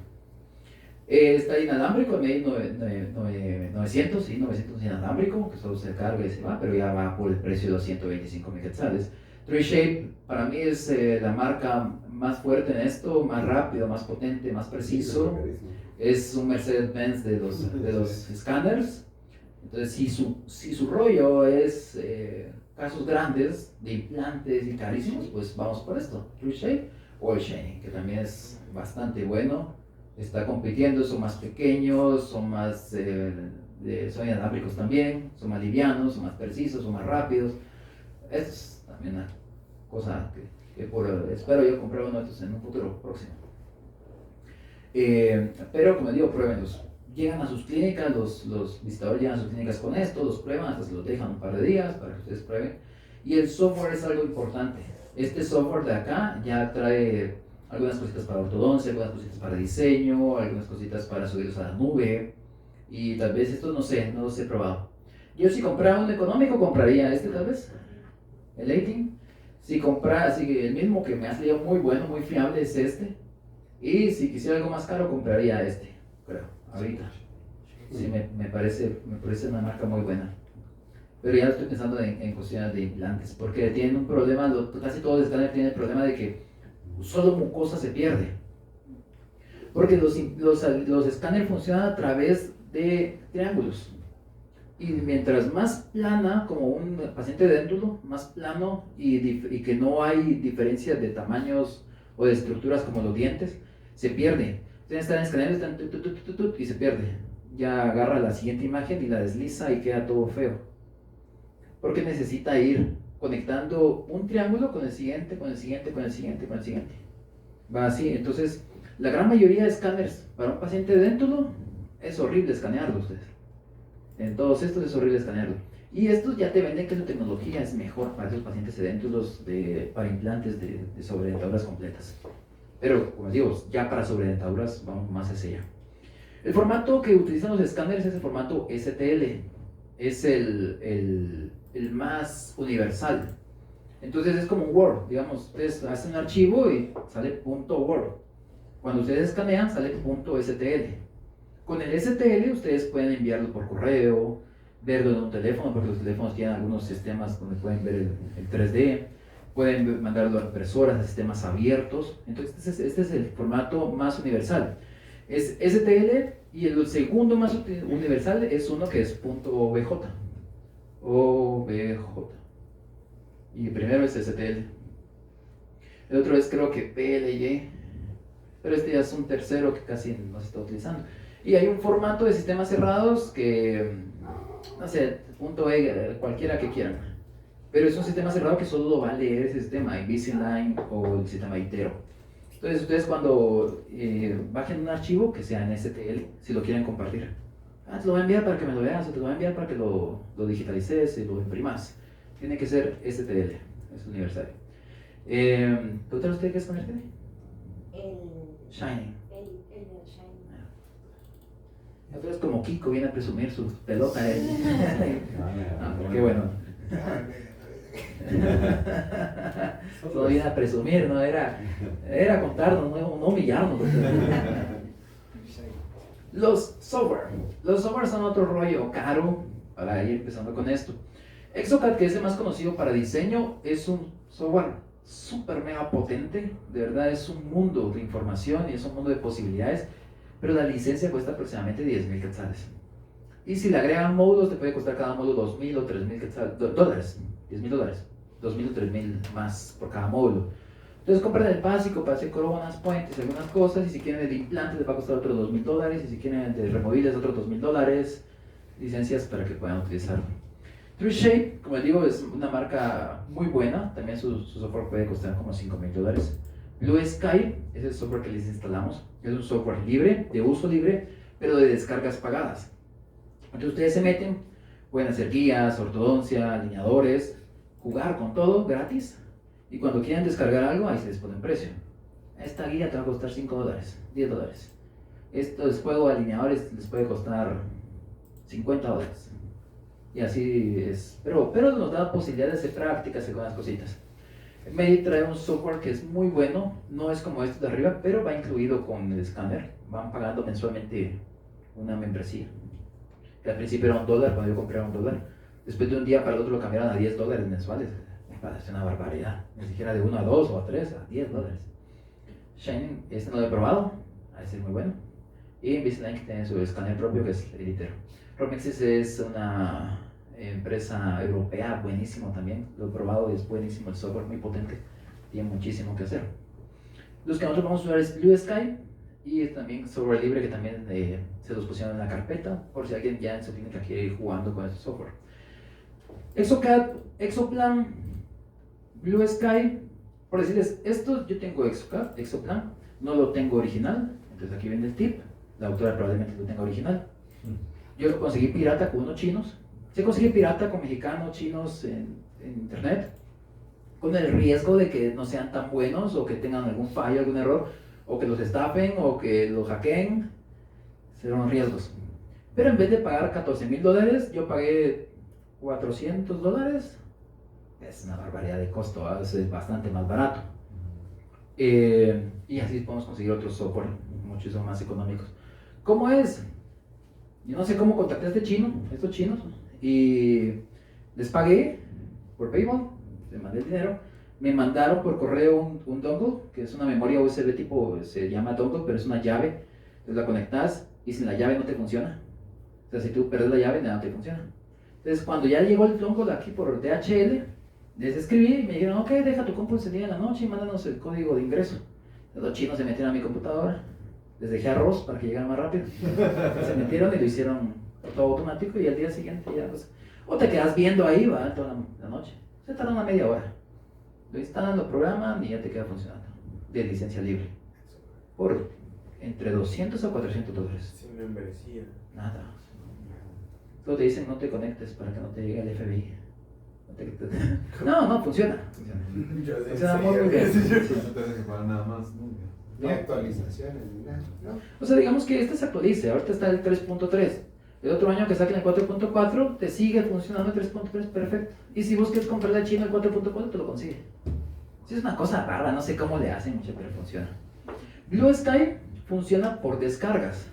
Está inalámbrico, me di 900, sí, 900 inalámbrico, que solo se carga y se va, pero ya va por el precio de los 125.000 quetzales. 3Shape para mí es la marca más fuerte en esto, más rápido, más potente, más preciso. Es un Mercedes-Benz de los escáneres. Entonces, si su rollo es casos grandes de implantes y carísimos, pues vamos por esto, 3Shape o el Shining, que también es bastante bueno. Está compitiendo, son más pequeños, son más son inalámbricos también, son más livianos, son más precisos, son más rápidos. Es también una cosa que espero yo comprar uno de estos en un futuro próximo. Pero como digo, pruébenlos. Llegan a sus clínicas, los visitadores llegan a sus clínicas con esto, los prueban, hasta se los dejan un par de días para que ustedes prueben. Y el software es algo importante. Este software de acá ya trae algunas cositas para ortodoncia, algunas cositas para diseño, algunas cositas para subirlos a la nube. Y tal vez estos no los he probado. Yo si comprara un económico compraría este tal vez, el 18. Si el mismo que me ha salido muy bueno, muy fiable es este. Y si quisiera algo más caro compraría este, creo, ahorita. Sí, me parece una marca muy buena. Pero ya estoy pensando en cuestiones de implantes, porque tienen un problema, casi todos los escáneres tienen el problema de que solo mucosa se pierde. Porque los escáneres funcionan a través de triángulos. Y mientras más plana, como un paciente déntulo, más plano y que no hay diferencias de tamaños o de estructuras como los dientes, se pierde. Ustedes están escaneando y se pierde. Ya agarra la siguiente imagen y la desliza y queda todo feo. Porque necesita ir conectando un triángulo con el siguiente, con el siguiente, con el siguiente, con el siguiente. Va así. Entonces, la gran mayoría de escáneres para un paciente déntulo es horrible escanearlo ustedes. En todos estos es horrible escanearlo. Y estos ya te venden que la tecnología es mejor para esos pacientes sedéntulos para implantes de sobredentaduras completas. Pero, como digo, ya para sobredentaduras vamos más hacia allá. El formato que utilizan los escáneres es el formato STL. Es el más universal. Entonces es como un Word. Digamos, ustedes hacen un archivo y sale .word. Cuando ustedes escanean sale .stl. Con el STL ustedes pueden enviarlo por correo, verlo en un teléfono, porque los teléfonos tienen algunos sistemas donde pueden ver el 3D, pueden mandarlo a impresoras, a sistemas abiertos. Entonces este es el formato más universal. Es STL y el segundo más universal es uno que es .obj. OBJ. Y el primero es STL. El otro es creo que PLY, pero este ya es un tercero que casi no se está utilizando. Y hay un formato de sistemas cerrados que, no sé, .e, cualquiera que quieran. Pero es un sistema cerrado que solo lo va a leer ese sistema, Invisalign o el sistema Itero. Entonces ustedes cuando bajen un archivo que sea en STL, si lo quieren compartir, te lo voy a enviar para que me lo veas, o te lo voy a enviar para que lo digitalices y lo imprimas. Tiene que ser STL, es universal. ¿Doctor, usted qué es con STL? Shining. Entonces como Kiko viene a presumir su pelota. Qué bueno. Solo viene a presumir, no era contarnos, no humillarnos. Los software son otro rollo caro para ir empezando con esto. Exocad, que es el más conocido para diseño, es un software súper mega potente. De verdad es un mundo de información y es un mundo de posibilidades. Pero la licencia cuesta aproximadamente 10.000 quetzales. Y si le agregan módulos, te puede costar cada módulo 2.000 o 3.000 dólares. $10.000. 2.000 o 3.000 más por cada módulo. Entonces compran el básico para hacer coronas, puentes, algunas cosas. Y si quieren el de implantes, les va a costar otros $2.000. Y si quieren el de removibles, otros $2.000. Licencias para que puedan utilizarlo. TrueShape, como les digo, es una marca muy buena. También su software puede costar como $5,000. Blue Sky es el software que les instalamos. Es un software libre, de uso libre, pero de descargas pagadas. Entonces ustedes se meten, pueden hacer guías, ortodoncia, alineadores, jugar con todo gratis. Y cuando quieran descargar algo, ahí se les pone un precio. Esta guía te va a costar $5, $10. Estos juegos de alineadores les puede costar $50. Y así es. Pero nos da posibilidad de hacer prácticas y algunas cositas. Medi trae un software que es muy bueno, no es como este de arriba, pero va incluido con el escáner. Van pagando mensualmente una membresía. Que al principio era $1 cuando yo compré $1. Después de un día para el otro lo cambiaron a $10 mensuales. Me parece una barbaridad. Ni siquiera de 1 a 2 o a 3 a $10. Shining, este no lo he probado, a ese es muy bueno. Y Invisalign tiene su escáner propio que es Elitero. Romexis es una empresa europea, buenísimo también. Lo he probado y es buenísimo el software, muy potente. Tiene muchísimo que hacer. Los que nosotros vamos a usar es Blue Sky y también software libre que también se los pusieron en la carpeta por si alguien ya en su clínica quiere ir jugando con ese software. ExoCAD, Exoplan, Blue Sky. Por decirles, esto yo tengo ExoCAD, Exoplan, no lo tengo original, entonces aquí viene el tip, la autora probablemente lo tenga original. Yo lo conseguí pirata con unos chinos, se consigue pirata con mexicanos, chinos en internet, con el riesgo de que no sean tan buenos o que tengan algún fallo, algún error, o que los estafen o que los hackeen, serán riesgos. Pero en vez de pagar $14,000, yo pagué $400. Es una barbaridad de costo, es bastante más barato. Y así podemos conseguir otros software muchísimo más económicos. ¿Cómo es? Yo no sé cómo contacté a estos chinos, y les pagué por PayPal, les mandé el dinero. Me mandaron por correo un dongle, que es una memoria USB tipo, se llama dongle, pero es una llave. Entonces la conectas y sin la llave no te funciona. O sea, si tú pierdes la llave, nada te funciona. Entonces cuando ya llegó el dongle aquí por DHL, les escribí y me dijeron, ok, deja tu compu encendida en la noche y mándanos el código de ingreso. Los chinos se metieron a mi computadora, les dejé arroz para que llegaran más rápido. Se metieron y lo hicieron todo automático y al día siguiente ya pues... O te quedas viendo ahí, va, toda la noche. Se tarda una media hora. Lo instalan, lo programan y ya te queda funcionando. De licencia libre. Por entre $200 a $400. Sin membresía. Nada. Solo te dicen no te conectes para que no te llegue el FBI. No, funciona. Funciona muy bien. No tienes que pagar nada más, ¿no? Ni actualizaciones, ni nada, ¿no? O sea, digamos que este se actualice. Ahorita está el 3.3. El otro año que saquen el 4.4, te sigue funcionando el 3.3 perfecto. Y si buscas comprarle a China el 4.4, te lo consigue. Sí, es una cosa rara, no sé cómo le hacen mucho, pero funciona. Blue Sky funciona por descargas.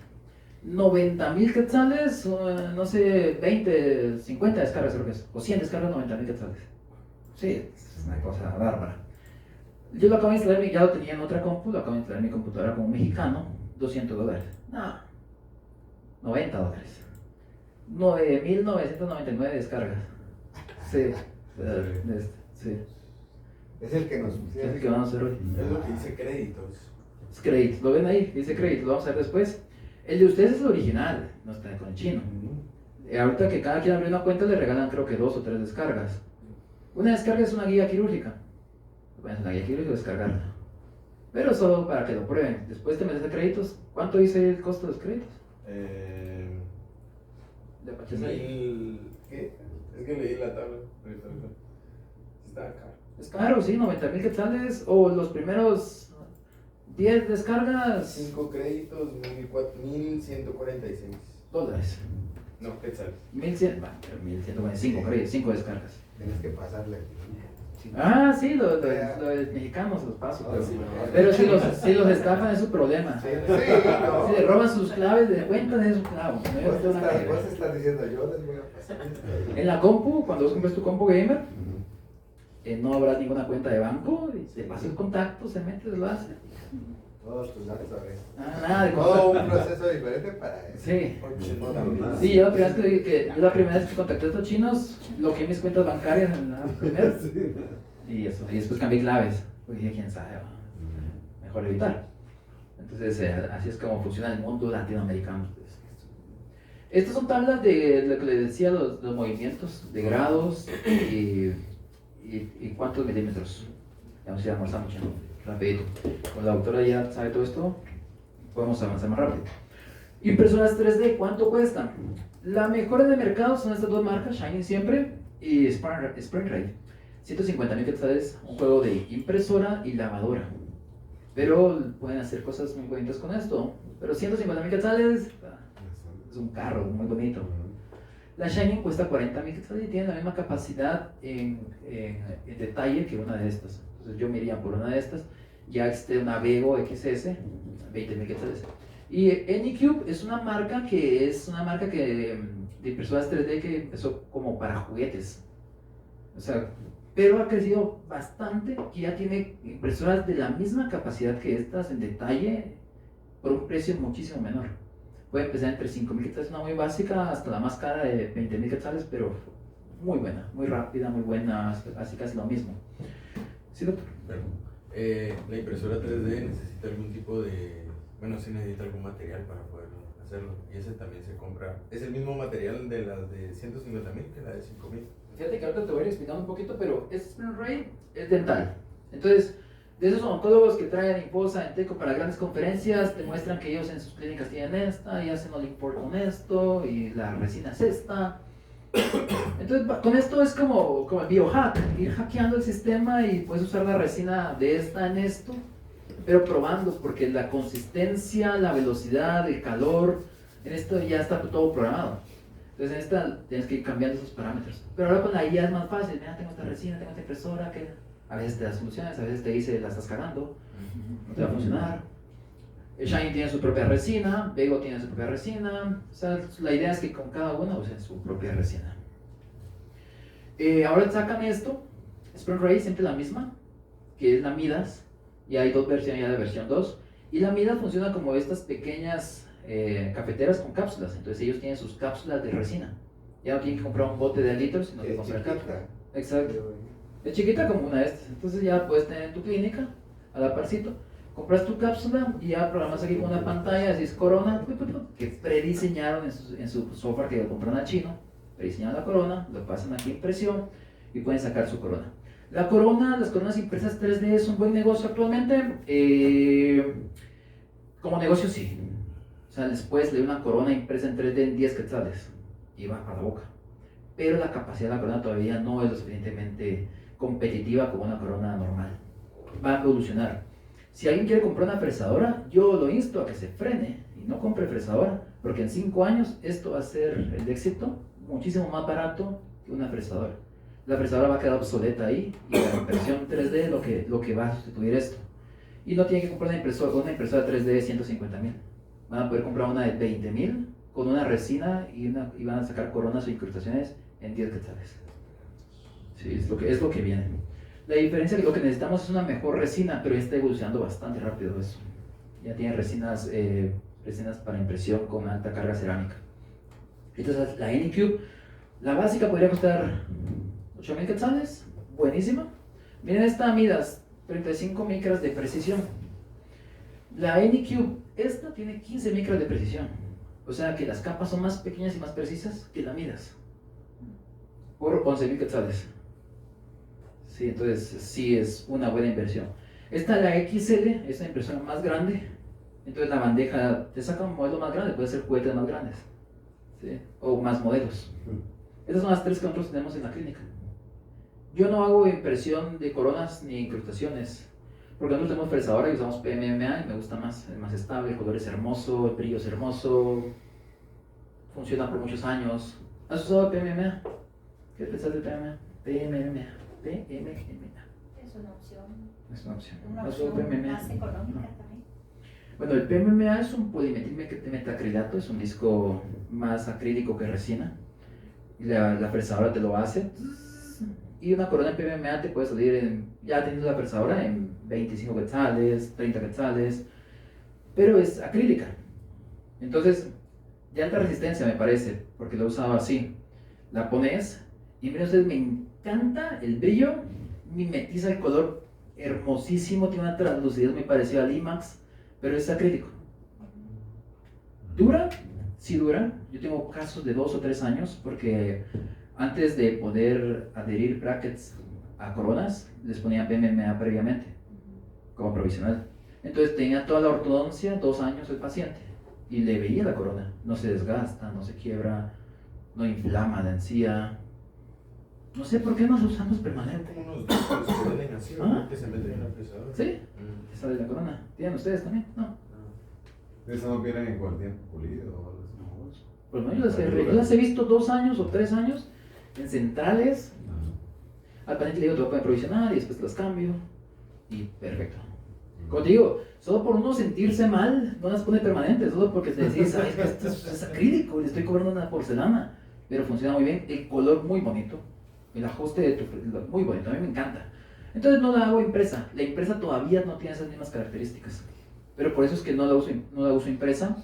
90,000 quetzales, no sé, 20, 50 descargas creo que es, o 100 descargas, 90,000 quetzales. Sí, es una cosa bárbara. Yo lo acabo de instalar, ya lo tenía en otra compu, lo acabo de instalar en mi computadora como un mexicano, $200. No, $90. 9,999 descargas. Sí, sí. Es el que nos Es pusieron. el que vamos a hacer hoy. Es lo que dice créditos. Es crédito, ¿lo ven ahí? Dice crédito, lo vamos a ver después. El de ustedes es el original, no está con el chino. Ahorita que cada quien abre una cuenta le regalan creo que 2 o 3 descargas. Una descarga es una guía quirúrgica. Pones una guía quirúrgica y descargarla. Pero solo para que lo prueben. Después te metes a créditos. ¿Cuánto dice el costo de los créditos? De Apache ahí. ¿Qué? Es que leí la tabla. Está acá. Es caro, sí, 90,000 quetzales. O los primeros 10 descargas. 5 créditos, 1,146. $. No, quetzales. 1,100, bueno, 1,145 créditos, 5 descargas. Tienes que pasarle. Ah, sí, lo de mexicanos los paso. Ah, sí, pero si los estafan es su problema. Sí, no. Si le roban sus claves de cuenta es su clavo. Vos estás diciendo, yo les voy a pasar. En la compu, cuando vos compres tu compu gamer, no habrá ninguna cuenta de banco, y te pasa el contacto, se mete, lo hace. Todos tus datos, ¿sabes? Nada de Todo un contacto. proceso diferente para eso. Sí. 80,000. Sí, yo la primera vez que contacté a estos chinos, bloqueé mis cuentas bancarias en la primera. Y eso, y después cambié claves. Pues dije, quién sabe, mejor evitar. Entonces, así es como funciona el mundo latinoamericano. Estas son tablas de lo que les decía, los movimientos de grados y cuántos milímetros. Vamos a ir avanzando mucho, rapidito. Como la autora ya sabe todo esto, podemos avanzar más rápido. Impresoras 3D, ¿cuánto cuestan? La mejor en el mercado son estas dos marcas, Shiny siempre y SprintRay. 150,000 quetzales, un juego de impresora y lavadora. Pero pueden hacer cosas muy bonitas con esto. Pero 150,000 quetzales es un carro muy bonito. La Shiny cuesta 40,000 quetzales y tiene la misma capacidad en detalle que una de estas. Entonces yo me iría por una de estas. Ya existe una Vego XS, 20,000 quetzales. Y Anycube es una marca de impresoras 3D que empezó como para juguetes. O sea, pero ha crecido bastante, que ya tiene impresoras de la misma capacidad que estas en detalle por un precio muchísimo menor. Puede empezar entre 5,000 quetzales, una muy básica, hasta la más cara de 20,000 quetzales, pero muy buena, muy rápida, muy buena, así casi lo mismo. ¿Sí, doctor? Bueno, la impresora 3D necesita algún tipo de... Bueno, sí necesita algún material para poder hacerlo. Y ese también se compra. Es el mismo material de las de 150,000 que la de 5,000. Fíjate que ahorita te voy a ir explicando un poquito, pero este SprintRay es dental. Entonces, de esos odontólogos que traen Infosa en Teco para grandes conferencias, te muestran que ellos en sus clínicas tienen esta y hacen all import con esto y la resina es esta. Entonces, con esto es como el biohack, ir hackeando el sistema y puedes usar la resina de esta en esto, pero probando, porque la consistencia, la velocidad, el calor, en esto ya está todo programado. Entonces en esta tienes que ir cambiando esos parámetros. Pero ahora con la IA es más fácil. Mira, tengo esta resina, tengo esta impresora, que a veces te da soluciones, a veces te dice la estás cagando, no te va a funcionar. El Shiny tiene su propia resina, Vego tiene su propia resina. O sea, la idea es que con cada uno usen su propia resina. Ahora sacan esto, SprintRay siempre la misma, que es la Midas. Y hay dos versiones ya de versión 2. Y la Midas funciona como estas pequeñas cafeteras con cápsulas. Entonces ellos tienen sus cápsulas de resina. Ya no tienen que comprar un bote de litros, sino que comprar cápsulas. Exacto. Es chiquita como una de estas. Entonces ya puedes tener en tu clínica, a la parcito. Compras tu cápsula y ya programas aquí con una pantalla, decís Corona, que prediseñaron en su software que lo compran a chino. Prediseñaron la Corona, lo pasan aquí a impresión y pueden sacar su Corona. Las coronas impresas 3D es un buen negocio actualmente. Como negocio sí. O sea, después le doy una corona impresa en 3D en 10 quetzales y va para la boca. Pero la capacidad de la corona todavía no es lo suficientemente competitiva como una corona normal. Va a evolucionar. Si alguien quiere comprar una fresadora, yo lo insto a que se frene y no compre fresadora, porque en 5 años esto va a ser el éxito muchísimo más barato que una fresadora. La fresadora va a quedar obsoleta ahí y la impresión 3D es lo que va a sustituir esto. Y no tienen que comprar una impresora 3D de 150,000. Van a poder comprar una de 20,000 con una resina y van a sacar coronas o incrustaciones en 10 quetzales. Sí, es lo que viene. La diferencia es que lo que necesitamos es una mejor resina, pero ya está evolucionando bastante rápido eso. Ya tiene resinas para impresión con alta carga cerámica. Entonces la Anycube, la básica podría costar 8,000 quetzales, buenísima. Miren esta Midas, 35 micras de precisión. La Anycube, esta tiene 15 micras de precisión. O sea que las capas son más pequeñas y más precisas que la Midas. Por 11,000 quetzales. Sí, entonces sí es una buena inversión. Esta, la XL, es una impresora más grande. Entonces la bandeja te saca un modelo más grande, puede ser juguetes más grandes. ¿Sí? O más modelos. Estas son las 3 que nosotros tenemos en la clínica. Yo no hago impresión de coronas ni incrustaciones, porque nosotros tenemos fresadora y usamos PMMA y me gusta más, es más estable, el color es hermoso, el brillo es hermoso, funciona por muchos años. ¿Has usado PMMA? ¿Qué pensás del PMMA? PMMA. Es una opción. Es una opción. Una ¿Has usado opción PMMA? más económica No. también. Bueno, el PMMA es un polimetilacrilato, es un disco más acrílico que resina. Y la fresadora te lo hace. Y una corona en PMMA te puede salir, ya teniendo la fresadora, en 25 quetzales, 30 quetzales. Pero es acrílica. Entonces, de alta resistencia me parece, porque lo he usado así. La pones y miren ustedes, me encanta el brillo, mimetiza el color hermosísimo, tiene una translucidez muy parecida al IMAX, pero es acrílico. Dura, sí duran. Yo tengo casos de 2 o 3 años porque antes de poder adherir brackets a coronas, les ponía PMMA previamente, como provisional. Entonces tenía toda la ortodoncia, 2 años el paciente, y le veía la corona. No se desgasta, no se quiebra, no inflama la encía. No sé por qué no los usamos permanente. Como unos discos que venden así, Ah. que se meten en la fresadora. ¿Sí? Esa de la corona. ¿Tienen ustedes también? No. ¿Eso no viene en cualquier pulido o algo así? Pues no, yo las he visto 2 años o 3 años en centrales. No. Al paciente le digo, te voy a poner provisional y después las cambio. Y perfecto. Como te digo, solo por uno sentirse mal, no las pone permanentes, solo porque te decís, ay, esto es acrílico, le estoy cobrando una porcelana. Pero funciona muy bien, el color muy bonito, el ajuste de muy bonito, a mí me encanta. Entonces no la hago impresa, la impresa todavía no tiene esas mismas características. Pero por eso es que no la uso impresa.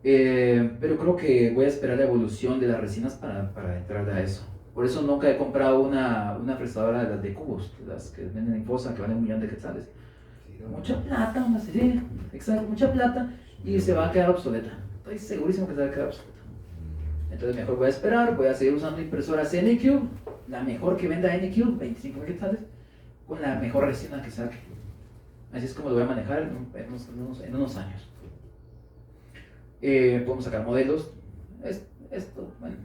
Pero creo que voy a esperar la evolución de las resinas para entrar a eso. Por eso nunca he comprado una fresadora de las de cubos, las que venden en Fosa, que valen 1.000.000 de quetzales. Mucha plata, una serie, exacto, mucha plata, y se va a quedar obsoleta. Estoy segurísimo que se va a quedar obsoleta. Entonces mejor voy a esperar, voy a seguir usando impresoras NQ, la mejor que venda NQ, 25.000 quetzales, con la mejor resina que saque. Así es como lo voy a manejar en unos años. Podemos sacar modelos. Esto, bueno,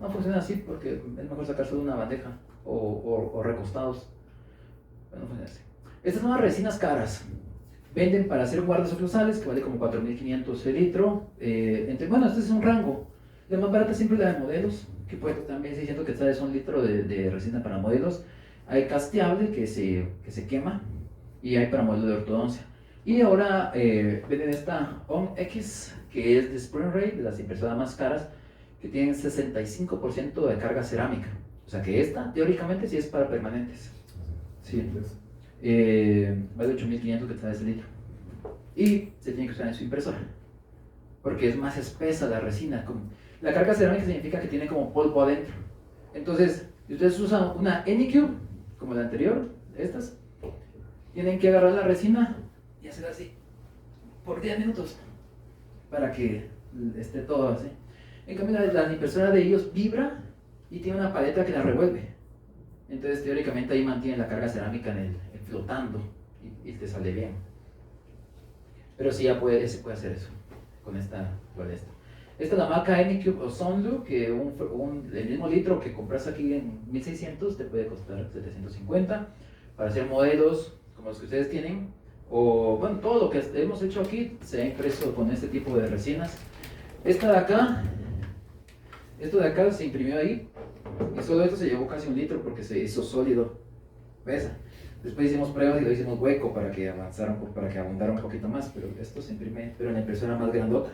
no funciona así porque es mejor sacar solo una bandeja o recostados. Bueno, no funciona así. Estas son las resinas caras. Venden para hacer guardas oclusales, que vale como 4.500 el litro. Bueno, este es un rango. La más barata siempre la de modelos, que puede también 600 quetzales un litro de resina para modelos. Hay casteable que se quema y hay para modelos de ortodoncia. Y ahora venden esta ON-X, que es de Spring Ray, de las impresoras más caras, que tienen 65% de carga cerámica. O sea que esta, teóricamente, sí es para permanentes. Sí. Vale 8.500 quetzales el litro. Y se tiene que usar en su impresora, porque es más espesa la resina. La carga cerámica significa que tiene como polvo adentro. Entonces, si ustedes usan una NQ, como la anterior, estas, tienen que agarrar la resina y hacer así, por 10 minutos, para que esté todo así. En cambio, la impresora de ellos vibra y tiene una paleta que la revuelve. Entonces, teóricamente ahí mantiene la carga cerámica flotando y te sale bien. Pero sí, se puede hacer eso con esta. Esta es la marca Anycube o Sonlu, que el mismo litro que compras aquí en 1.600 te puede costar 750 para hacer modelos como los que ustedes tienen. O bueno, todo lo que hemos hecho aquí se ha impreso con este tipo de resinas. Esto de acá se imprimió ahí y solo esto se llevó casi 1 litro porque se hizo sólido. ¿Ves? Después hicimos pruebas y lo hicimos hueco para que abundara un poquito más, pero esto se imprime, pero en la impresora más grandota.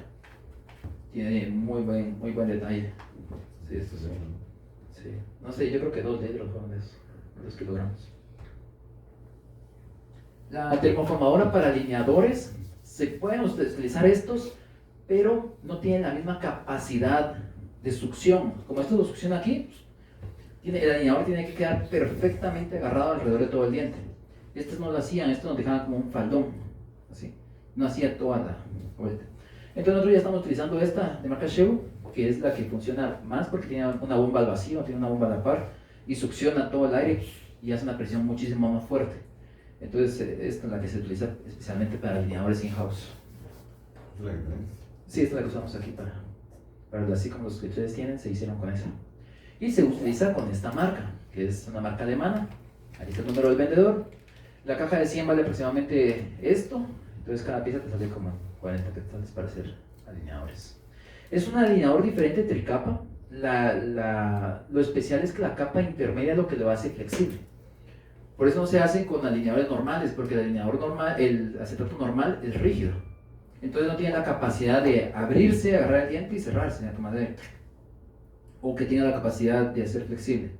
Tiene muy buen detalle. Sí, esto sí. Sí. No sé, yo creo que 2 litros fueron los que logramos. La termoformadora para alineadores, se pueden utilizar estos, pero no tienen la misma capacidad de succión. Como esto lo succiona aquí, el alineador tiene que quedar perfectamente agarrado alrededor de todo el diente. Estos no lo hacían, estos nos dejaban como un faldón, así. No hacía toda la vuelta. Entonces nosotros ya estamos utilizando esta de marca Sheu, que es la que funciona más porque tiene una bomba al vacío, tiene una bomba a la par y succiona todo el aire y hace una presión muchísimo más fuerte. Entonces esta es la que se utiliza especialmente para alineadores in-house. ¿Es la que tenés? Sí, esta es la que usamos aquí para así como los que ustedes tienen, se hicieron con esa. Y se utiliza con esta marca, que es una marca alemana. Aquí está el número del vendedor. La caja de 100 vale aproximadamente esto, entonces cada pieza te sale como 40 quetzales para hacer alineadores. Es un alineador diferente tricapa. Lo especial es que la capa intermedia es lo que lo hace flexible. Por eso no se hace con alineadores normales, porque el alineador normal, el acetato normal es rígido. Entonces no tiene la capacidad de abrirse, agarrar el diente y cerrarse en la madera. O que tenga la capacidad de ser flexible.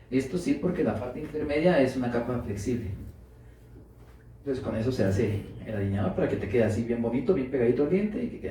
Esto sí, porque la parte intermedia es una capa flexible. Entonces con eso se hace el alineador para que te quede así bien bonito, bien pegadito al diente y que quede